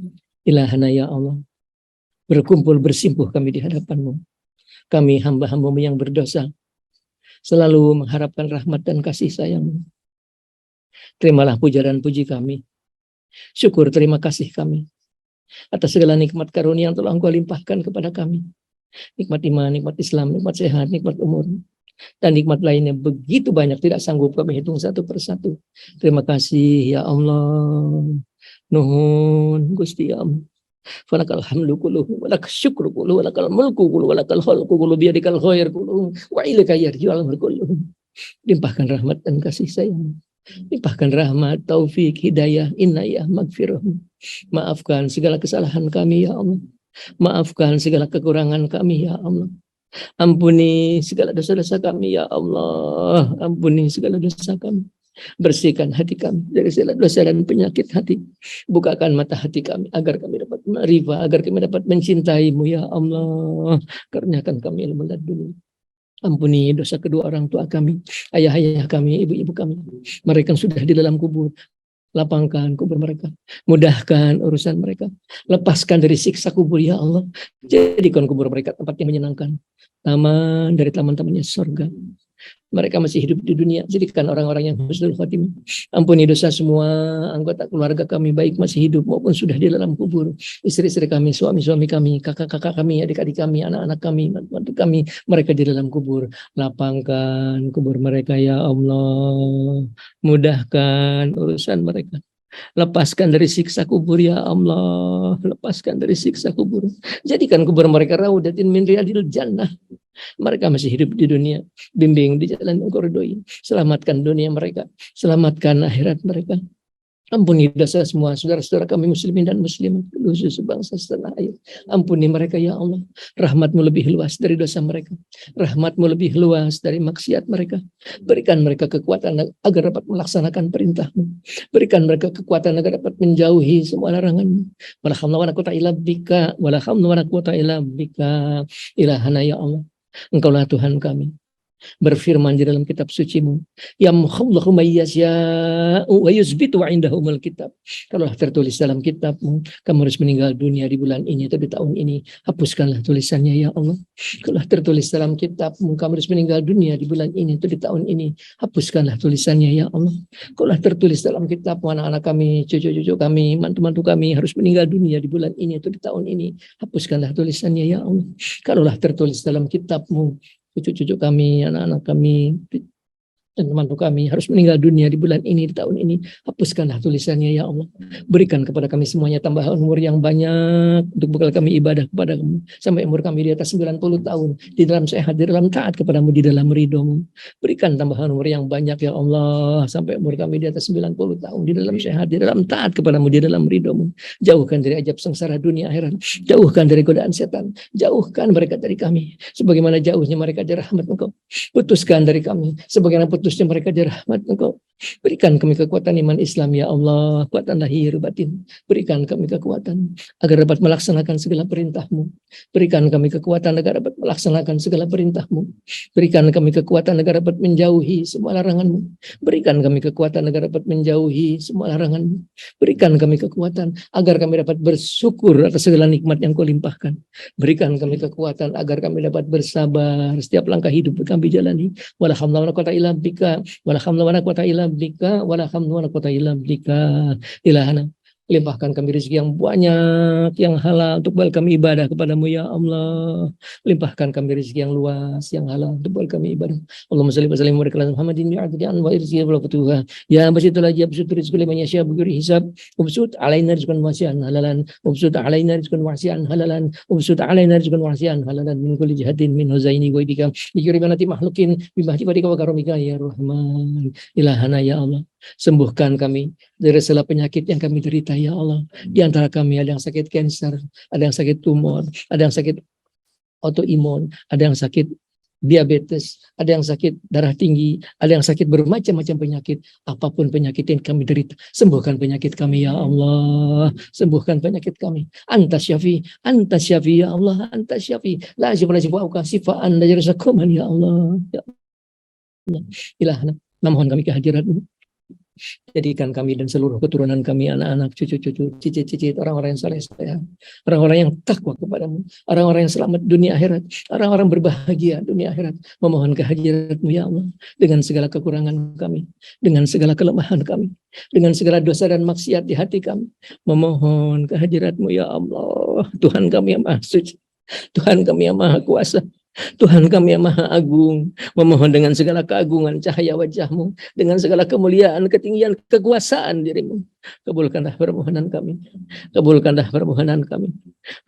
Ilahana ya Allah. Berkumpul bersimpuh kami di hadapan-Mu. Kami hamba-hamba-Mu yang berdosa, selalu mengharapkan rahmat dan kasih sayang-Mu. Terimalah puja dan puji kami. Syukur terima kasih kami atas segala nikmat karunia yang telah Engkau limpahkan kepada kami. Nikmat iman, nikmat Islam, nikmat sehat, nikmat umur, dan nikmat lainnya begitu banyak tidak sanggup kami hitung satu persatu. Terima kasih ya Allah. Nuhun Gusti ya Allah. Falakal hamdu kulluhu walakal syukru kulluhu walakal mulku kulluhu walakal khalqu kulluhu biyadikal khair kulluhu wa ilaika yarji'ul amru kulluhu. Limpahkan rahmat dan kasih sayang. Limpahkan rahmat, taufik, hidayah, inayah, magfirah. Maafkan segala kesalahan kami ya Allah. Maafkan segala kekurangan kami ya Allah. Ampuni segala dosa-dosa kami ya Allah. Ampuni segala dosa kami. Bersihkan hati kami dari segala dosa dan penyakit hati. Bukakan mata hati kami agar kami dapat ma'rifah, agar kami dapat mencintai-Mu ya Allah. Karuniakan kami ilmu laduni. Ampuni dosa kedua orang tua kami, ayah-ayah kami, ibu-ibu kami. Mereka yang sudah di dalam kubur. Lapangkan kubur mereka. Mudahkan urusan mereka. Lepaskan dari siksa kubur ya Allah. Jadikan kubur mereka tempat yang menyenangkan. Taman dari taman-tamannya surga. Mereka masih hidup di dunia, jadikan orang-orang yang husnul khotimah. Ampuni dosa semua anggota keluarga kami, baik masih hidup maupun sudah di dalam kubur. Istri-istri kami, suami-suami kami, kakak-kakak kami, adik-adik kami, anak-anak kami, mantu kami, mereka di dalam kubur. Lapangkan kubur mereka ya Allah. Mudahkan urusan mereka. Lepaskan dari siksa kubur ya Allah. Lepaskan dari siksa kubur. Jadikan kubur mereka raudatin min riyadil jannah. Mereka masih hidup di dunia. Bimbing di jalan yang Engkau ridhoi. Selamatkan dunia mereka. Selamatkan akhirat mereka. Ampuni dosa semua saudara-saudara kami muslimin dan muslimat, khusus bangsa setanah air. Ampuni mereka ya Allah. Rahmat-Mu lebih luas dari dosa mereka. Rahmat-Mu lebih luas dari maksiat mereka. Berikan mereka kekuatan agar dapat melaksanakan perintah-Mu. Berikan mereka kekuatan agar dapat menjauhi semua larangan-Mu. Wala haula wala quwwata illa bika, wala haula wala quwwata illa bika. Ilahana ya Allah. Engkaulah Tuhan kami. berfirman di dalam kitab suci-Mu, yamhullahu may yasha'u wa yusbitu wa indahumul kitab. Kalau tertulis dalam kitab-Mu, kamu harus meninggal dunia di bulan ini atau di tahun ini, hapuskanlah tulisannya ya Allah. Kalau tertulis dalam kitab-Mu, kamu harus meninggal dunia di bulan ini atau di tahun ini, hapuskanlah tulisannya ya Allah. Kalau tertulis dalam kitab-Mu, anak-anak kami, cucu-cucu kami, mantu-mantu kami harus meninggal dunia di bulan ini atau di tahun ini, hapuskanlah tulisannya ya Allah. Kalaulah tertulis dalam kitab-Mu, cucu-cucu kami, anak-anak kami, dan teman-teman kami harus meninggal dunia di bulan ini, di tahun ini, hapuskanlah tulisannya ya Allah. Berikan kepada kami semuanya tambahan umur yang banyak untuk bekal kami ibadah kepada Kamu sampai umur kami di atas 90 tahun di dalam sehat, di dalam taat kepadamu, di dalam ridho-Mu. Berikan tambahan umur yang banyak ya Allah sampai umur kami di atas 90 tahun di dalam sehat, di dalam taat kepadamu, di dalam ridho-Mu. Jauhkan dari ajab sengsara dunia akhirat, jauhkan dari godaan setan, jauhkan mereka dari kami sebagaimana jauhnya mereka dari rahmat Engkau. Putuskan dari kami sebagaimana putusnya mereka di rahmat Engkau. Berikan kami kekuatan iman Islam ya Allah, kekuatan lahir batin. Berikan kami kekuatan agar dapat melaksanakan segala perintah-Mu. Berikan kami kekuatan agar dapat melaksanakan segala perintah-Mu. Berikan kami kekuatan agar dapat menjauhi semua larangan-Mu. Berikan kami kekuatan agar dapat menjauhi semua larangan-Mu. Berikan kami kekuatan agar kami dapat bersyukur atas segala nikmat yang Kau limpahkan. Berikan kami kekuatan agar kami dapat bersabar setiap langkah hidup yang kami jalani. Wala hamla wala quwwata illa bika, wala hamla wala quwwata illa bika, wala hamla wala quwwata illa bika. Ilahana, limpahkan kami rezeki yang banyak, yang halal untuk bekal kami ibadah kepadamu ya Allah. Limpahkan kami rezeki yang luas, yang halal untuk bekal kami ibadah. Allahumma shalli wa sallim wa barik ala Muhammadin wa ala wa irzihi wa futuha. Ya basitul aji absut rizqi liman yasha bighairi hisab. Ubsut alaina rizqan wasi'an halalan. Ubsut alaina rizqan wasi'an halalan. Ubsut alaina rizqan wasi'an halalan min kulli jihatin min huzaini wa idika. Bikirimanati makhlukin bimahdi wa karamika ya Rahman. Ilahana ya Allah. Sembuhkan kami dari segala penyakit yang kami derita ya Allah. Di antara kami ada yang sakit kanker, ada yang sakit tumor, ada yang sakit autoimun, ada yang sakit diabetes, ada yang sakit darah tinggi, ada yang sakit bermacam-macam penyakit. Apapun penyakit yang kami derita, sembuhkan penyakit kami ya Allah. Sembuhkan penyakit kami. Anta syafi ya Allah, anta syafi. La syifa sifaan la yarzakuman ya Allah. Ya Allah. Ilahana, mohon kami kehadirat-Mu. Jadikan kami dan seluruh keturunan kami, anak-anak, cucu-cucu, cicit-cicit, orang-orang yang saleh, orang-orang yang takwa kepadamu, orang-orang yang selamat dunia akhirat, orang-orang berbahagia dunia akhirat. Memohon kehadirat-Mu ya Allah, dengan segala kekurangan kami, dengan segala kelemahan kami, dengan segala dosa dan maksiat di hati kami. Memohon kehadirat-Mu ya Allah, Tuhan kami yang maha suci, Tuhan kami yang maha kuasa, Tuhan kami yang maha agung. Memohon dengan segala keagungan cahaya wajah-Mu, dengan segala kemuliaan, ketinggian, kekuasaan diri-Mu. Kabulkanlah permohonan kami. Kabulkanlah permohonan kami.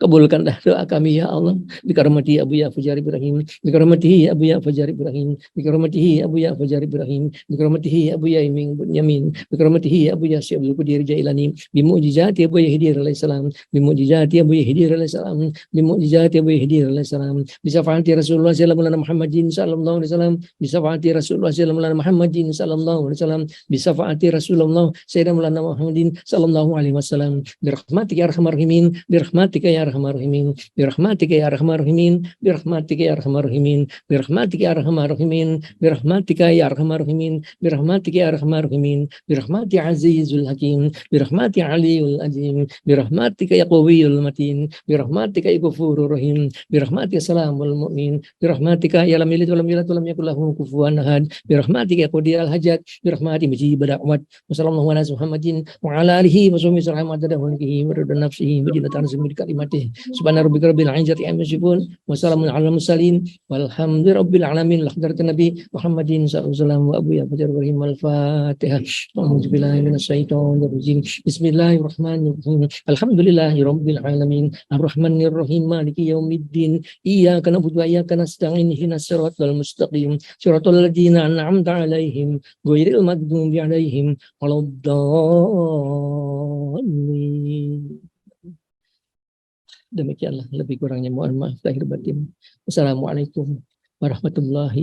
Kabulkanlah doa kami ya Allah. Bikarmati Abu Ya Fajar Ibrahim. Bikarmati Abu Ya Fajar Ibrahim. Bikarmati Abu Ya Fajar Ibrahim. Bikarmati Abu Ya Iming Bunyamin. Bikarmati Abu Ya Syabul Qudir Jailani. Bimujizati Abu Ya Hidir alaihissalam. Bimujizati Abu Ya Hidir alaihissalam. Bimujizati Abu Ya Hidir alaihissalam. Bisafati Rasulullah sallallahu alaihi wasallam. Bisafati Rasulullah sallallahu alaihi Muhammadin sallallahu alaihi wasallam. Bisafati Rasulullah sallallahu Muhammadin sallallahu alaihi wasallam. Birahmatika ya arhamar rahimin, birahmatika ya arhamar rahimin, birahmatika ya arhamar rahimin, birahmatika ya arhamar rahimin, birahmatika ya arhamar rahimin, birahmatika ya arhamar rahimin, birahmatika ya arhamar rahimin, birahmati azizul hakim, birahmati aliyul azim, birahmatika ya qawiyul matin, birahmatika ya ghafurur rahim, birahmatika salamul mu'min, birahmatika ya lam yalid wa lam yulad wa lam yakul lahu kufuwan ahad, birahmatika ya qadiyal hajat, birahmati mujib da'wat. Wassallallahu ala Muhammadin wa ala alihi wa sahbihi wa sallam wa rida nafsihi wa jinatan zimmi kalimatihi subhana rabbika rabbil izzati amma yasifun wa salamun alal mursalin walhamdulillahi rabbil alamin. Hadratin nabi Muhammadin sallallahu alaihi wasallam wa Abu Ya Fajar Ibrahim. Al-Fatihah. A'udzu billahi minasyaitonir rajim. Bismillahirrahmanirrahim. Alhamdulillahi rabbil alamin. Arrahmanir rahim. Maliki yaumiddin. Iyyaka na'budu wa iyyaka nasta'in. Ihdinas siratal mustaqim. Siratal ladzina an'amta 'alaihim ghairil maghdubi 'alaihim waladdallin. Demikianlah, lebih kurangnya mohon maaf lahir batin. Wassalamualaikum warahmatullahi